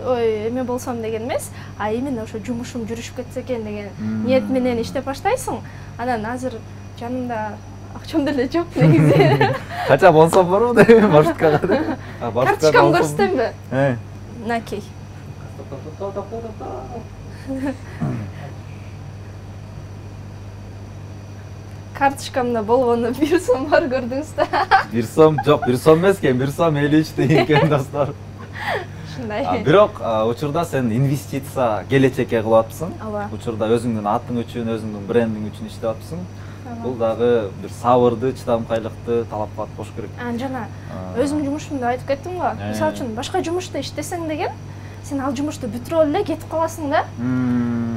ой эме болсом деген эмес, а именно ошо жумушум жүрүшүп кетсе экен деген ниет менен иштеп баштайсың. Анан азыр жанымда акчам деле жок негизи. Кача болсом барбы дейм, маршруткага дейм. Карточкамды көрсөтөмбү? Накей. карточкамда болгону 1 сом бар, көрдүңүз да. 1 сом жок, 1 сом эмес экен, 1 сом 53 деген экен достор. Ушундай. Бирок учурда сен инвестиция келечекке кылып атпсың. Ооба. Учурда өзүңдүн атың үчүн, өзүңдүн брендиң үчүн иштеп атпсың. Бул дагы бир сабырды, чыдамкайлыкты талап кылат болуш керек. Жана өзүм жумушумду айтып кеттим го. Мисалы үчүн башка жумушта иштесең деген, сен ал жумушту бүтүрүп эле кетип каласың да.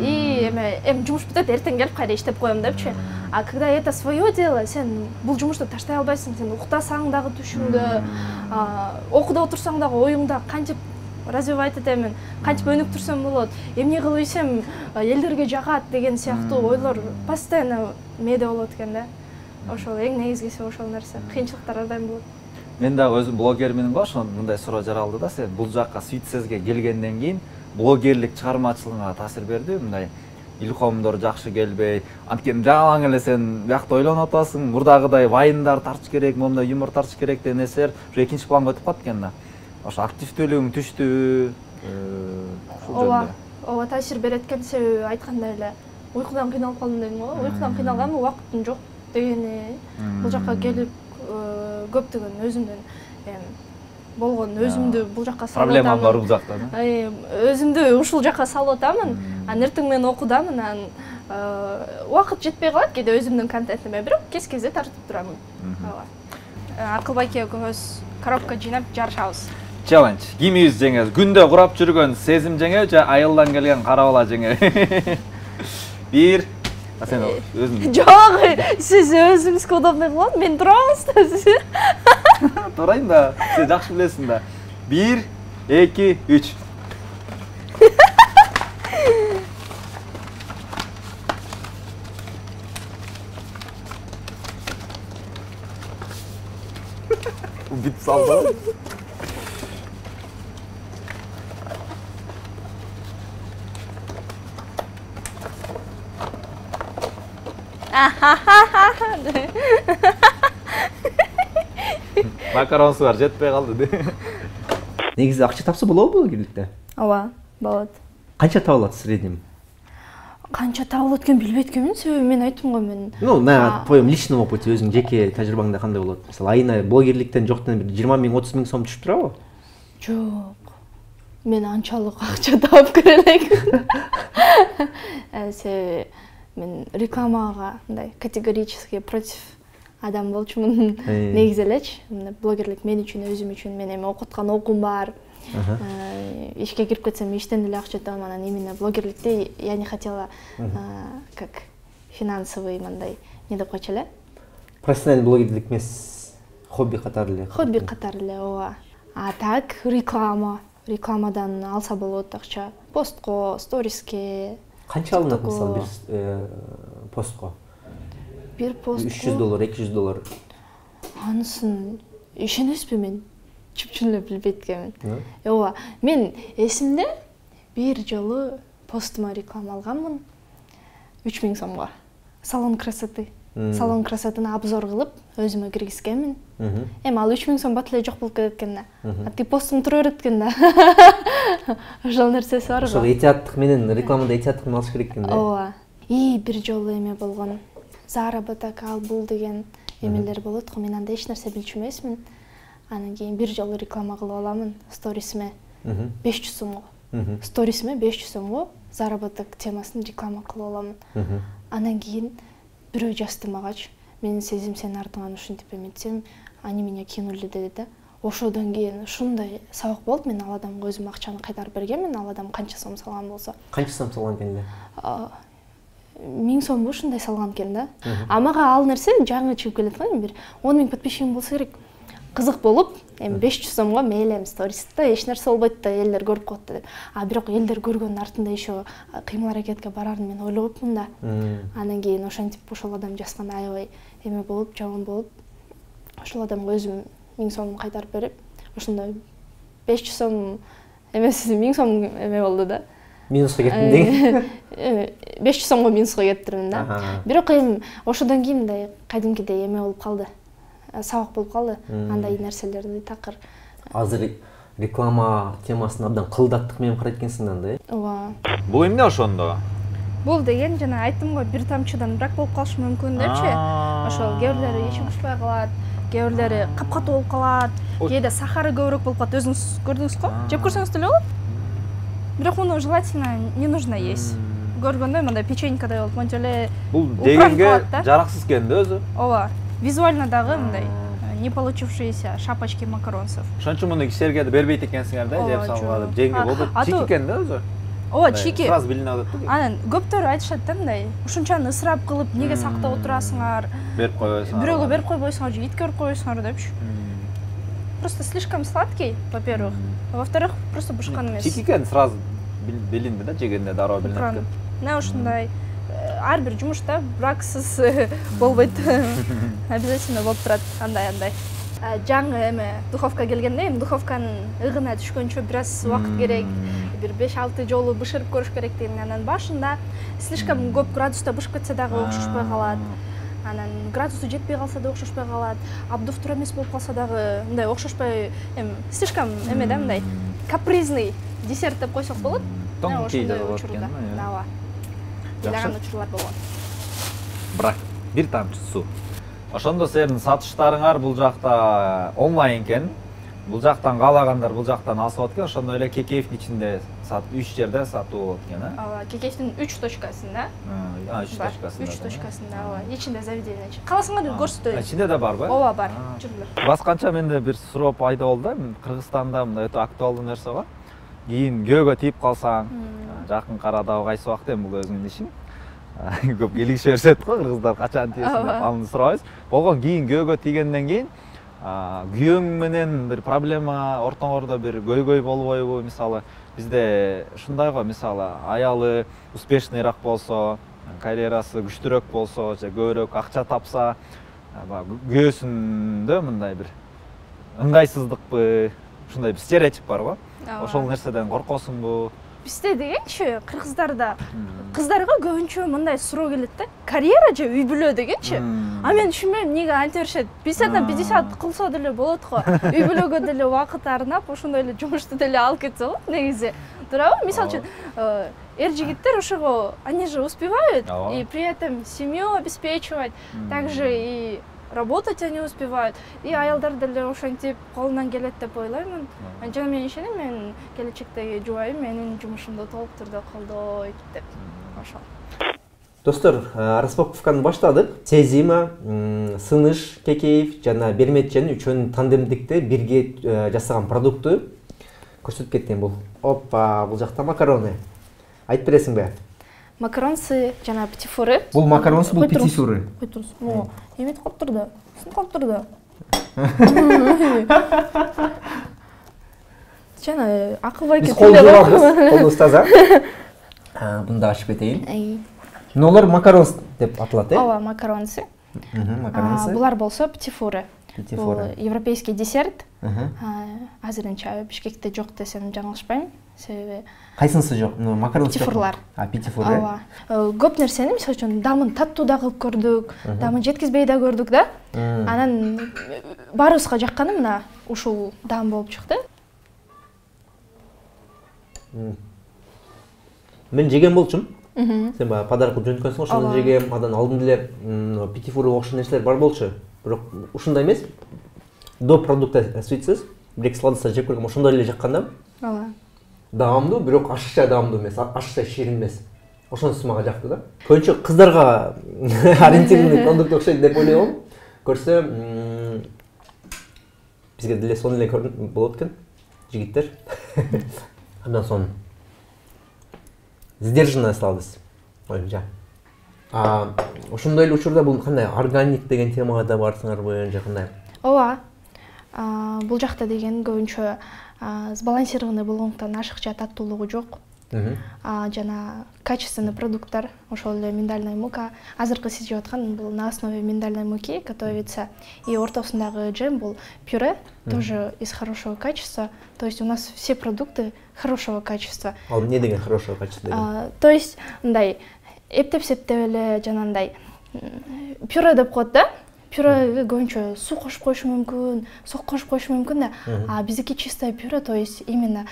И эми жумуш бүтөт, эртең келип кайра иштеп коем депчи. А когда это свое дело, сен бул жумушту таштай албайсың, сен уктасаң дагы түшүңдө, окууда отурсаң дагы оюңда кантип развивать этемин, кантип өнүк турсам болот, эмне кылып ийсем элдерге жагат деген сыяктуу ойлор постоянно мээде болот экен да. Ошол эң негизгиси ошол нерсе. Кыйынчылыктар ар дайым болот. Мен дагы өзүм блогермин го, ошондо мындай суроо жаралды да, сен бул жакка Sweetses'ге келгенден кийин блогерлик чыгармачылыгыңа таасир берди, мындай илхомдор жакшы келбей, анткени жаңылаң эле сен биякта ойлонуп атасың, мурдагыдай вайндар тартыш керек, момундай юмор тартыш керек деген нерселер ушу экинчи планга өтүп калат экен да. Ошо активдүүлүгүң түштүбү? Ооба, таасир берет экен, себеби айткандай эле уйкудан кыйналып калдым дедим го. Уйкудан кыйналгам, убакытым жок дегени. Бул жакка келип көптөгөн өзүмдүн болгон өзүмдү бул жакка салып атамын. Проблемам бар бул жакта да. Өзүмдү ушул жакка салып атамын. Эртең менен окуудамын, убакыт жетпей калат кээде өзүмдүн контентиме, бирок кез-кезде тартып турамын. Акыл байке экөөбүз коробка жыйнап жарышабыз. Challenge. Кимибиз жеңет? Күндө курап жүргөн сезим жеңет же айылдан келген кара бала жеңет? 1. Сен өзүң. Жок, сиз өзүңүзгө удобный кылып, мен турабыз да сиз. Турайын да, сен жакшы билесиң да. 1, 2, 3. Бит салды. Макаронсу бар, жетпей калды. Негизи акча тапса болобу блогерликте? Ооба, болот. Канча табылат среднем? Канча табылат экенин билбейт экенмин, себеби мен айттым го, мен. На твоем личном опыте, өзүң жеке тажрыйбаңда кандай болот? Мисалы, айына блогерликтен жоктон бир 20 миң, 30 миң сом түшүп турабы? Жок. Мен анчалык акча таап көрө элекмин. Себеби мен рекламага мындай категорически против адам болчумун. Негизи элечи, блогерлик мен үчүн, өзүм үчүн, мен эми окуткан окуум бар. Ишке кирип кетсем иштен деле акча табам, анан именно блогерликте я не хотела как финансовый мындай не деп койчу эле. Профессиональный блогерлик эмес, хобби катары эле. Хобби катары эле, ооба. А так рекламадан алса болот акча. Постко, сториске. Канча алынат мисалы бир постко? Бир постко $300, $200. Анысын ишенесизби, мен чүп-чүн эле билбейт экенмин. Ооба, мен эсимде бир жолу постума реклама алганмын 3000 сомго. Салон красоты. Салон красотыны обзор кылып, өзүмө киргизгенмин. Эми ал 3000 сом бат эле жок болуп кетет экен да. Ати постум тура берет экен да. Ошол нерсеси бар го. Ошол этияттык менен рекламада этияттык алыш керек экен да. Ооба. И бир жолу эме болгон. Заработок ал бул деген эмелер болот го. Мен анда эч нерсе билчү эмесмин. Анан кийин бир жолу реклама кылып аламын сторисиме 500 сомго. Сторисиме 500 сомго заработок темасын реклама кылып аламын. Анан кийин бирөө жазды магачы, мен сезим сенин артыңан ушинтип эметсем, они меня кинули деди да. Ошодон кийин ушундай сабак болуп, мен ал адамга өзүм акчаны кайтарып бергенмин, ал адам канча сом салган болсо. Канча сом салган экен эле? 1000 сом ушундай салган экен да. А мага ал нерсе жаңы чыгып келет го, бир 10 000 подписчигим болсо керек. Кызык болуп, эми 500 сомго мейлем стористе эч нерсе болбойт да, элдер көрүп коет деп. А бирок элдер көргөндүн артында еще кыймыл аракетке барарын мен ойлобопмун да. Анан кийин ошентип ошол адам жазган аябай эме болуп, жаман болуп, ошол адамга өзүм 1000 сомун кайтарып берип, ошондой 500 сом эмес 1000 сом эме болду да. Минусқа кеттим деген. 500 сомго минусқа кеттирдим да. Бирок эми ошодон кийин мындай кадимкидей эме болуп калды. Сабак болуп калды. Андай нерселерди такыр. Азыр реклама темасын абдан кылдаттык менен карайт экенсиң да, Ооба. Бул эмне ошондо? Бул деген жана айттым го бир тамчыдан рак болуп калышы мүмкүн депчи. Ошол кээ бирлери эч укушпай калат, кээ бирлери капкатуу болуп калат, кээде сахары көбүрөөк болуп калат. Өзүңүз көрдүңүз го? Жеп көрсөңүз деле болот. Бирок муну желательно не нужно есть. Көргөндөй мындай печенькадай болуп монча эле бул дегенге жараксыз экен да өзү. Ооба. Визуально дагы мындай не получившиеся шапочки макаронцев. Ошон үчүн муну кишилерге да бербейт экенсиңер да, жеп салгыла деп. Жеңге болду. Чики экен да өзү. Ооба, чики. Сразу билинип атат да. Анан көптөр айтышат да мындай, ушунчаны ысырап кылып, неге сактап отурасыңар? Берип койбойсуңар. Бирөөгө берип койбойсуңар же итке берип койбойсуңар депчи. Просто слишком сладкий, во-первых. Во-вторых, просто бушкан эмес. Чики экен сразу билинди да, жегенде дароо билинип экен. Мына ушундай ар бир жумушта браксыз болбойт. Обязательно болуп турат андай. Жаңы эме духовка келгенде, духовканын ыгына түшкөнчө бир аз убакыт керек. Бир 5-6 жолу бышырып көрүш керек деген. Анан башында слишком көп градуста бышып кетсе дагы окшошпой калат. Анан градусу жетпей калса да окшошпой калат. Абдув туура эмес болуп калса дагы мындай окшошпой слишком эме да мындай капризный десерт деп койсок болот. Тонкий да болот экен. Ооба. Жаган учурлар болгон. Бирок бир тамчы суу. Ошондо силердин сатыштарыңар бул жакта онлайн экен. Бул жактан каалагандар бул жактан алышат экен. Ошондой эле Кекеевдин ичинде 3 жерде сатуу болот экен, а? Ооба, Кекеевдин 3 точкасында. 3 точкасында. 3 точкасында, ооба. Ичинде заведение. Каласыңар көрсөтөйүн. Ичинде да барбы? Ооба, бар. Жүрүлөр. Басканча менде бир суроо пайда болду да. Кыргызстанда мындай өтө актуалдуу нерсе го. Кийин көөгө тийип калсаң, жакын карадагы кайсы убакыт эми бул өзүңдүн ишиң. Көп келишип беришет го кыргыздар качан тийесиң деп аны сурабайбыз. Болгон кийин көөгө тийгенден кийин күйөөң менен бир проблема ортоңордо бир көйгөй болбойбу? Мисалы бизде ушундай го, мисалы аялы успешныйраак болсо, карьерасы күчтүүрөөк болсо, же көбүрөөк акча тапса, күйөөсүндө мындай бир ыңгайсыздыкпы, ушундай бир стереотип бар го. Ошол нерседен коркосуңбу? Бизде дегенчи кыргыздарда кыздарга көбүнчө мындай суроо келет да. Карьера же үй бүлө дегенчи. А мен түшүнбөйм, эмнеге анте беришет. 50-50 кылса деле болот го. Үй бүлөгө деле убакыт арнап, ошондой эле жумушту деле алып кетсе болот негизи. Туурабы? Мисалы үчүн, эр жигиттер ошого они же успевают и при этом семью обеспечивать, также и работать они успевают. И аялдар деле ошентип колунан келет деп ойлоймун. Жана мен ишенем, мен келечектеги жубайым менин жумушумду толук түрдө колдойт деп. Ошол. Достор, распаковканы баштадык. Сезима, Сыныш Кекеев жана Берметжен үчөөнүн тандемдикте бирге жасаган продукту көрсөтүп кеткен бул. Опа, бул жакта макароны. Айтып бересиңби? Макаронсы жана птифуры. Бул макаронсы, бул птифуры. Кой туруз. О, эметип калып турду. Сынып калып турду. Жана акылбай экен. Колубуз таза. Буну да ачып кетейин. Нолар макаронс деп аталат, э? Ооба, макаронсы. Макаронсы. Булар болсо птифуры. Бул европейский десерт. Азырынча Бишкекте жок десем жаңылышпайм. Себеби кайсынысы жок? Макаронсы птифурлар. Птифур. Ооба. Көп нерсени, мисалы үчүн, дамын таттуу да кылып көрдүк, дамын жеткизбей да көрдүк да. Анан баарыбызга жакканы мына ушул дам болуп чыкты. Мен жеген болчумун. Сен баягы подарок кылып жөнөткөнсүң, ошондон жегем. Андан алдын деле птифурга окшош нерселер бар болчу. Бирок ушундай эмес. До продукта сүйүтсүз, бир сладоста жеп көргөм, ошондой эле жаккан да. Ооба. Даамдуу, бирок ашыкча даамдуу эмес, ашыкча ширин эмес. Ошонусу мага жакты да. Көбүнчө кыздарга ориентированный продукт окшойт деп ойлойм. Көрсө, бизге деле сонун эле болот экен, жигиттер. Андан соң сдержанно салабыз, оюмча. Ошондой эле учурда бул кандай органик деген темага да барсыңарбы, же кандай? Ооба. Бул жакта деген көбүнчө сбалансированный болгондуктан ашыкча таттуулугу жок. Жана качественный продукттар, ошол эле миндальная мука. Азыркы сиз жеп аткан бул на основе миндальной муки готовится. И ортосундагы джем бул пюре, тоже из хорошего качества. То есть у нас все продукты хорошего качества. А эмне деген хорошего качества? То есть мындай эптеп-септеп эле жанагындай пюре деп коет да. Пюреге көбүнчө суу кошуп коюшу мүмкүн, сок кошуп коюшу мүмкүн да. А биздики чистое пюре, то есть именно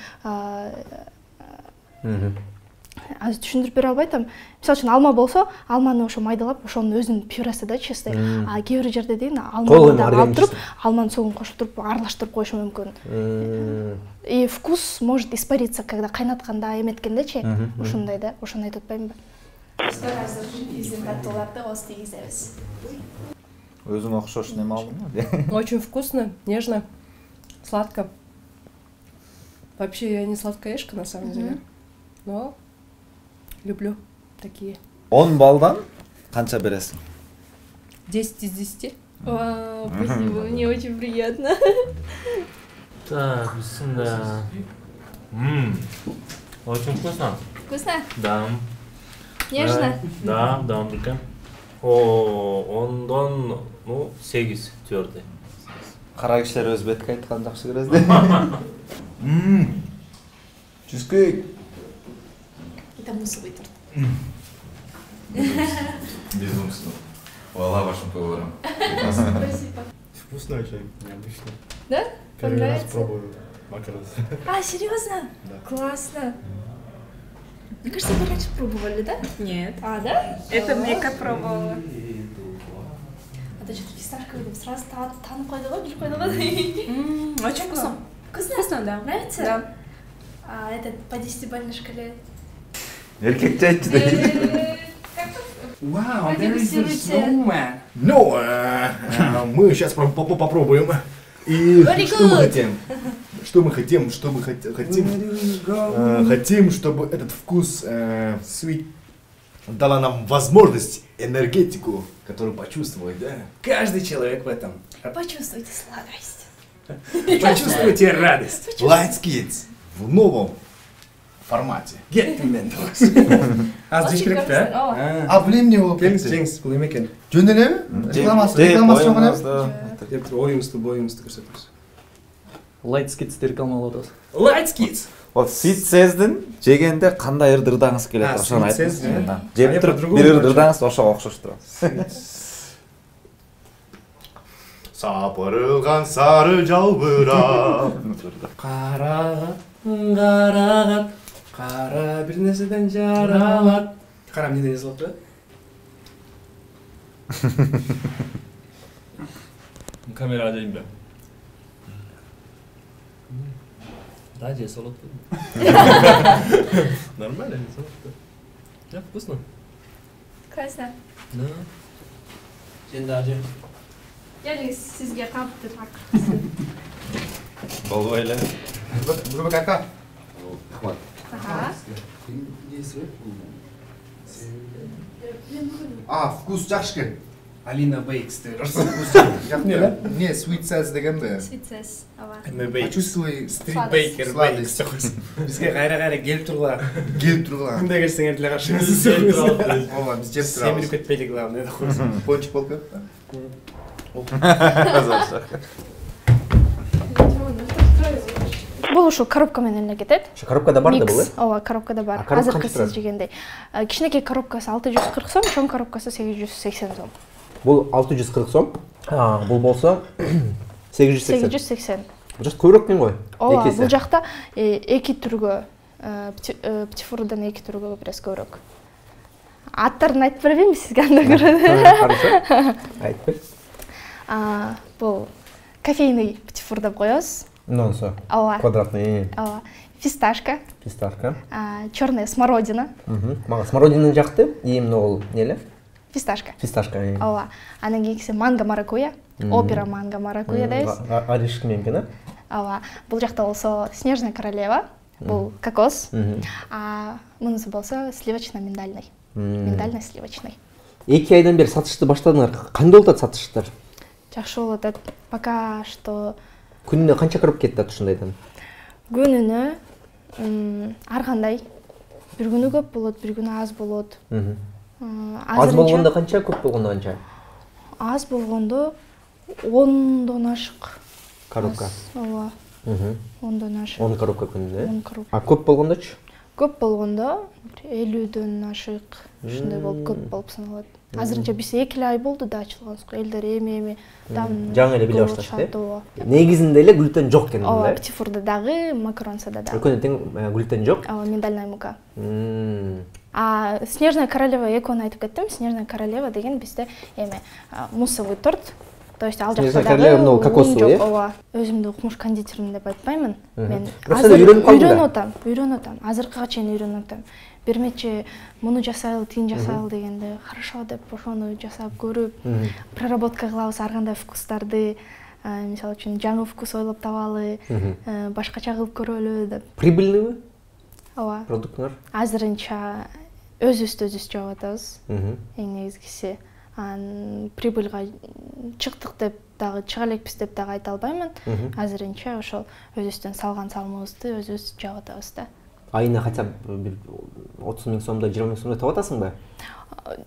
азыр түшүндүрүп бере албай атам. Мисалы үчүн алма болсо, алманы ошо майдалап, ошонун өзүнүн пюрасы да чистой. А кээ бир жерде дейм, алманы алып туруп, алманын суын кошуп туруп, аралаштырып коюшу мүмкүн. И вкус может испариться, когда кайнатканда эметкендечи, ушундай да, ошону айтып атпаймынбы? Азыр биздин таттууларды оз тийгизебиз. Өзүң окшош неме алдың? Очень вкусно, нежно, сладко. Вообще я не сладкоежка на самом деле, но люблю такие. 10 балдан канча бересиң? 10 из 10. Вау, спасибо, мне очень приятно. Так, да. Очень вкусно. Вкусно? Да. Нежно? Да, только. Ондон, 8 твердый. Кара кишилер өз бетке айткан жакшы көрөсү да. Чизкейк. Это муссовый торт. Безумство. Хвала вашим поварам. Спасибо. Вкусный чай, необычно. Да? Первый раз Понравится? пробую макарон. А, серьезно? Да. Классно. Мне кажется, вы раньше пробовали, да? Нет. А, да? Это Мека пробовала. Это что-то фисташковый, сразу танып койдуго, билип койдуго. Очень вкусно. Вкусно? Вкусно, да. Нравится? Да. А этот по 10-бальной шкале? Эркекче айтчу да. Wow, there is a snowman. Ну, мы сейчас попробуем. И что мы хотим? Что мы хотим? Что мы хотим? Хотим, чтобы этот вкус sweet дала нам возможность, энергетику, которую почувствовать, да? Каждый человек в этом. Почувствуйте сладость. Почувствуйте радость. Lights Kids в новом формате. Get Mentos. Очень классно. А білем не ол? Жеңіс, бұл еме екен. Жөнделе ме? Рекламасы жоғын ойымызды көрсетеміз. Lights Kids реклама алып атабыз. Lights Kids. Вот Sweet Says'дин жегенде кандай ырдырдаңыз келет, ошону айтыңыз. Жеп туруп бир ырдырдаңыз ошого окшош турат. Сапырылған сары жалбырап қарағат қара бір нәрседен жаралат. Қарам неден жазылып тұр? Камера ажайын бе? Да, же солот. Нормально, не солот. Да, вкусно. Классно. Да. Сен да ажайын. Я сизге капты так. Болбой эле. Бурбек ака. Рахмат. Ага. Вкус жакшы екен. Алина Бейкс деп не, Sweet Says дегенде. Sweet Says. Почувствуй Street Baker Bikes деп қойсын. Бізге қайра келіп тұрғыла. Күнде келсең ертіле қаршы. Ола, біз жеп тұрамыз. Семіріп кетпейлі главное деп қойсын. Пончик болып кетті. Бул ушул коробка менен эле кетет. Ошо коробкада бар да бул, э? Ооба, коробкада бар. Коробка Азыркы сиз жегендей. Кичинекей коробкасы 640 сом, чоң коробкасы 880 сом. Бул 640 сом. Бул болсо 880. 880. Жаш көбүрөөк экен го. Ооба, бул жакта эки түргө, птифурдан эки түргө бираз көбүрөөк. Аттарын айтып бербеймби сизге анда көрө? Хорошо. Айтпай. Бул кофейный птифур деп коебуз. Нонсо. Ооба. Квадратный. Ооба. Фисташка. Фисташка. Чёрная смородина. Мага смородина жакты, именно ол неле? Фисташка. Фисташка. Ооба. Анан кийинкиси манго маракуя. Опера манго маракуя дейбиз. Аришки менен экен, а? Ооба. Бул жакта болсо снежная королева. Бул кокос. Мунусу болсо сливочно-миндальный. Миндально-сливочный. 2 айдан бери сатышты баштадыңар. Кандай болуп атат сатыштар? Жакшы болуп атат. Пока что Күнүнө канча кирип кетти ушундайдан? Күнүнө ар кандай. Бир күнү көп болот, бир күнү аз болот. Аз болгондо канча, көп болгондо канча? Аз болгондо 10дон ашык. Коробка. Ооба. 10дон ашык. 10 коробка күнүнө. 10 коробка. А көп болгондочу? Көп болгондо 50дөн ашык. Ушундай болуп көп болуп саналат. Азырынча биз 2 ай болду да ачылганыбызга. Элдер эми жаңы эле биле башташты. Негизинде эле глютен жок экен да. Птифурда дагы, макаронсада дагы. Экөөнүн тең глютен жок. Миндальная мука. Снежная королева экөөнү айтып кеттим. Снежная королева деген бизде эми муссовый торт. То есть ал жакта дагы кокосовый. Ооба. Өзүмдү укмуш кондитермин деп айтпаймын. Мен үйрөнүп атам. Азыркыга чейин үйрөнүп атам. Бир нече муну жасайлы, тигин жасайлы дегенде хорошо деп ошону жасап көрүп, проработка кылабыз ар кандай вкустарды, мисалы үчүн жаңы вкус ойлоп табалы, башкача кылып көрөлү деп. Прибыльныйбы? Ооба. Продукттар? Азырынча өзүбүздү жаап атабыз. Эң негизгиси. Прибыльга чыктык деп дагы чыга элекпиз деп дагы айта албаймын. Азырынча ошол өзүбүздүн салган салмыбызды өзүбүз жаап атабыз да. Айына хотя бы 30 000 сомдой, 20 000 сомдой таап атасыңбы?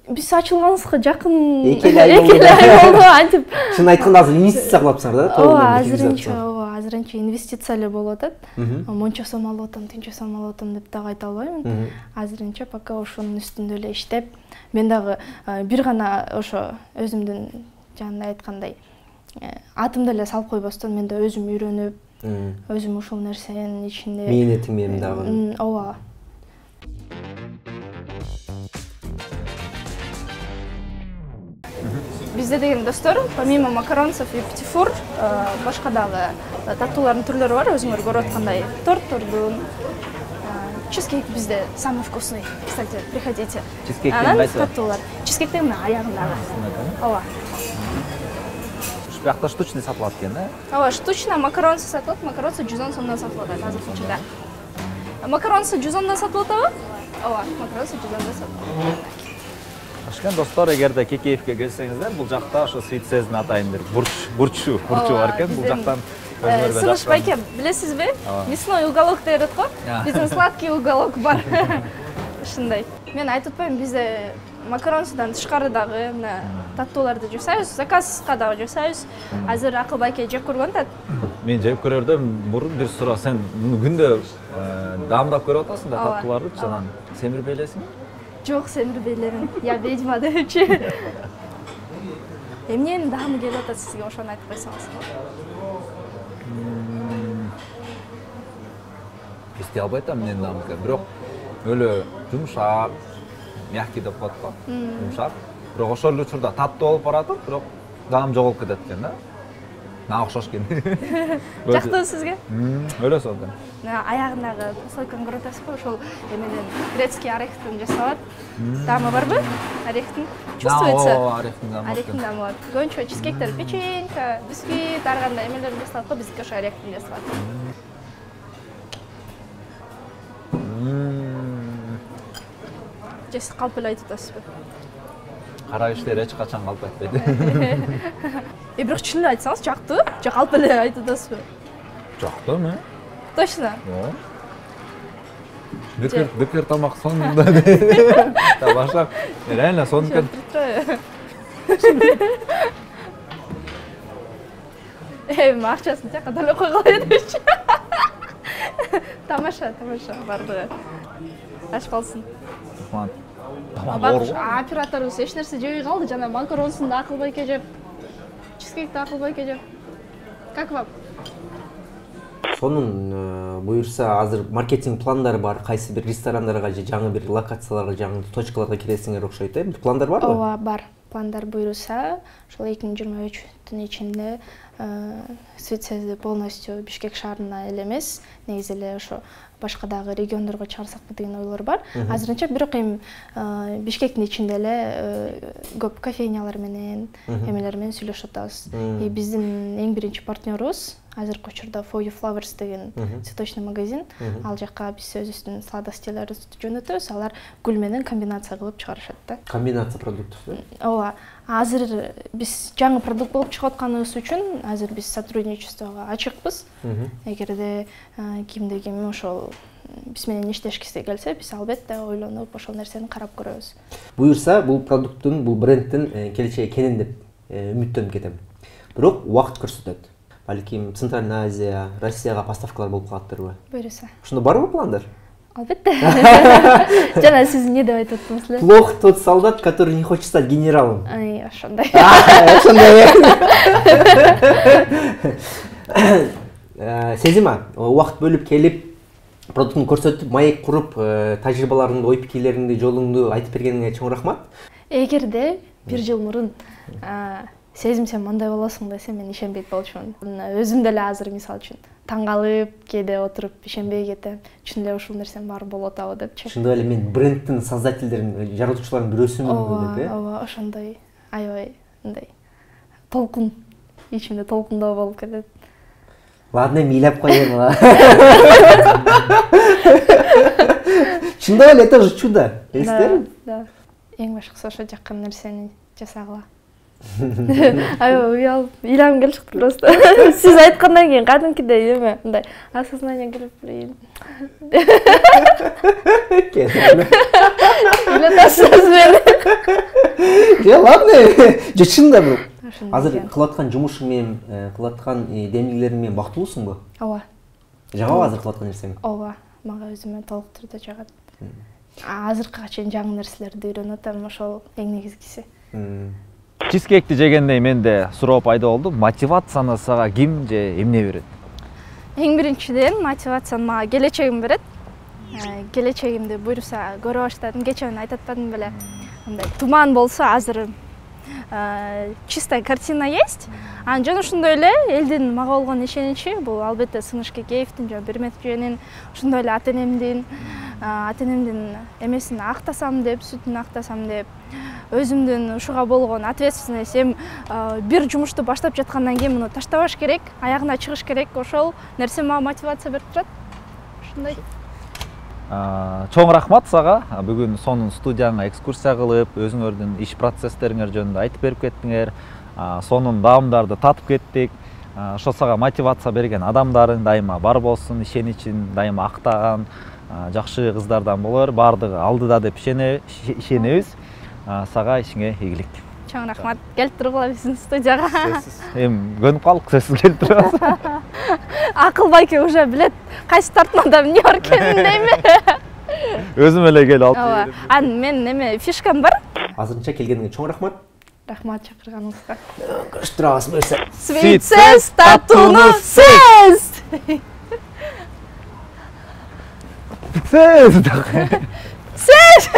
Биз ачылганыбызга жакын 2 ай болду антип. Чын айтканда азыр инвестиция кылапсыңар да? Ооба, азырынча инвестиция эле болуп атат. Монча сом алып атам, тынча сом алып атам деп дагы айта албаймын. Азырынча пока ошонун үстүндө эле иштеп, мен дагы бир гана ошо өзүмдүн жана айткандай атымды эле салып койбостон мен да өзүм үйрөнүп, өзүм ушул нерсенин ичинде мээнетиң менен дагы. Ооба. Бизде деген достор, помимо макаронцев и птифур, башка дагы таттуулардын түрлөрү бар, өзүңөр көрүп аткандай. Торттурдун, чизкейк бизде самый вкусный. Кстати, приходите. Чизкейктен кайсы? Таттуулар. Чизкейктен мына аягындагы. Ооба. Бuyakta штучный сатылат экен, да? Ооба, штучный макаронсы сатылат, макаронсы 110 сомдон сатылат азыркыча да. Макаронсы 110дон сатылат абы? Ооба, макаронсы 110дон сатылат. Ашкан достор, эгерде Кекеевке келсеңиздер, бул жакта ошо Свитсездин атайын бурчу бар экен, бул жактан Сыныш байке, билесизби? Мясной уголок дейт го. Биздин сладкий уголок бар. Ушундай. Мен айтып атпаймынбы, бизде макаронсудан тышкары дагы мына таттууларды жасайбыз, заказга дагы жасайбыз. Азыр Акыл байке жеп көргөн атат. Мен жеп көрөрдөн мурун бир суроо, сен күндө даамдап көрүп атасың да таттууларды, жанан семирбей элесиңби? Жок, семирбей элемин. Я ведьма депчи. Эмненин даамы келип атат сизге, ошону айтып койсоңуз. Эстей албай атам эмненин даамы, бирок өлө жумшак, мягкий деп коет го, жумшак. Бирок ошол учурда таттуу болуп баратып, бирок даам жоголуп кетет экен да. Мага окшош экен. Жактыбы сизге? Өлө сонда. Аягындагы прослойканы көрүп атасызбы? Ошол эменен грецкий орехтен жасалат. Даамы барбы? Орехтин? Чувствуется? Орехтин даамы. Орехтин даамы бар. Көбүнчө чизкейктер печенька, бисквит, ар кандай эмелер жасалат го, биздики ошо орехтин жасалат. Же сиз калп эле айтып атасызбы? Кара иштер эч качан калп айтпайт. Бирок чын эле айтсаңыз, жактыбы? Же калп эле айтып атасызбы? Жактым, Точно? Бекер тамак сонунда. Та башлап, реально сонун экен. Акчасын тияка төлөп койгула элечи. Тамаша, бардыгы. Аш калсын. Операторубуз эч нерсе жебей калды, жана макаронсун да Акыл байке жеп, чизкейкти Акыл байке жеп. Как вам? Сонун буюрса азыр маркетинг пландары бар, кайсы бир ресторандарга же жаңы бир локацияларга, жаңы точкаларга киресиңер окшойт, бир пландар барбы? Ооба, бар. Пландар буюрса, ошол 2023-түн ичинде Свитсезди полностью Бишкек шаарына эле эмес, негизи эле ошо башка дагы региондорго чыгарсакпы деген ойлор бар. Азырынча бирок эми Бишкектин ичинде эле көп кофейнялар менен, эмелер менен сүйлөшүп атабыз. Биздин эң биринчи партнерубуз азыркы учурда For You Flowers деген цветочный магазин. Ал жакка биз өзүбүздүн сладостьлерибизди жөнөтөбүз, алар гүл менен комбинация кылып чыгарышат да. Комбинация продуктов. Ооба. Азыр биз жаңы продукт болуп чыгып атканыбыз үчүн азыр биз сотрудничествого ачыкпыз. Эгерде кимде-ким ошол биз менен иштешкиси келсе, биз албетте ойлонуп ошол нерсени карап көрөбүз. Буюрса, бул продукттун, бул брендтин келечеги кенен деп үмүттөнүп кетем. Бирок убакыт көрсөтөт. Балким Центральная Азия, Россияга поставкалар болуп калаттырбы? Буюрса. Ошондо барбы пландар? Албетте. Жана сиз эмне деп айтып атпаңыз эле? Плох тот солдат, который не хочет стать генералом. Ошондой. Ошондой. Сезима, убакыт бөлүп келип, продуктун көрсөтүп, маек куруп, тажрыйбаларыңды, ой пикирлериңди, жолуңду айтып бергениңе чоң рахмат. Эгерде 1 жыл мурун Сезим сен мындай болосуң десе, мен ишенбейт болчумун. Өзүм деле азыр мисалы үчүн таң калып, кээде отуруп ишенбей кетем. Чын эле ушул нерсем бар болуп атабы депчи. Ошондой эле мен брендтин создательдерин, жаратуучулардын бирөөсүмүн деп, Ооба, ошондой. Аябай мындай толкун, ичимде толкундоо болуп кетет. Ладно, милап коеюн. Чындап эле это же чудо. Эстер? Да. Эң башкысы ошо жаккан нерсени жасагыла. Аябай уялып, ыйлагым келип чыкты просто. Сиз айткандан кийин кадимкидей эме, мындай осознание кирип берейин. Илетасыз мени. Ладно, же чында бул. Азыр кылаткан жумушуң менен, кылаткан демилгериң менен бактылуусуңбу? Ооба. Жагабы азыр кылаткан нерсең? Ооба, мага өзүмө толук түрдө жагат. Азыркыга чейин жаңы нерселерди үйрөнүп атам, ошол эң негизгиси. Чизкейкти жегенде менде суроо пайда болду. Мотивацияны сага ким же эмне берет? Эң биринчиден мотивацияны мага келечегим берет. Келечегимди буйруса көрө баштадым. Кечээ айтып атпадым беле. Мындай туман болсо азыр чистая картина есть. Жана ошондой эле элдин мага болгон ишеничи бул албетте Сыныш Кекеевдин, Бирмет Жөнүн, ошондой эле ата-энемдин эмесин актасам деп, сүтүн актасам деп, өзүмдүн ушуга болгон ответственность, бир жумушту баштап жаткандан кийин муну таштабаш керек, аягына чыгыш керек, ошол нерсе мага мотивация берип турат. Ошондой. Чоң рахмат сага. Бүгүн сонун студияңа экскурсия кылып, өзүңөрдүн иш процесстериңер жөнүндө айтып берип кеттиңер. Сонун даамдарды татып кеттик. Ошо сага мотивация берген адамдарың дайыма бар болсун, ишеничин дайыма актаган жакшы кыздардан болор. Бардыгы алдыда деп ишенебиз. Сага ишиңе ийгилик. Чоң рахмат. Келип тургула биздин студияга. Эми көнүп калдык, сөзсүз келип турабыз. Акыл байке уже билет, кайсы тартмада эмне бар экенин дейми. Өзүм эле келип алып бердим. Мен эме фишкам бар. Азырынча келгениңе чоң рахмат. Рахмат чакырганыңызга. Коштурабыз берсе. Sweet says, татууну says. Says. Says.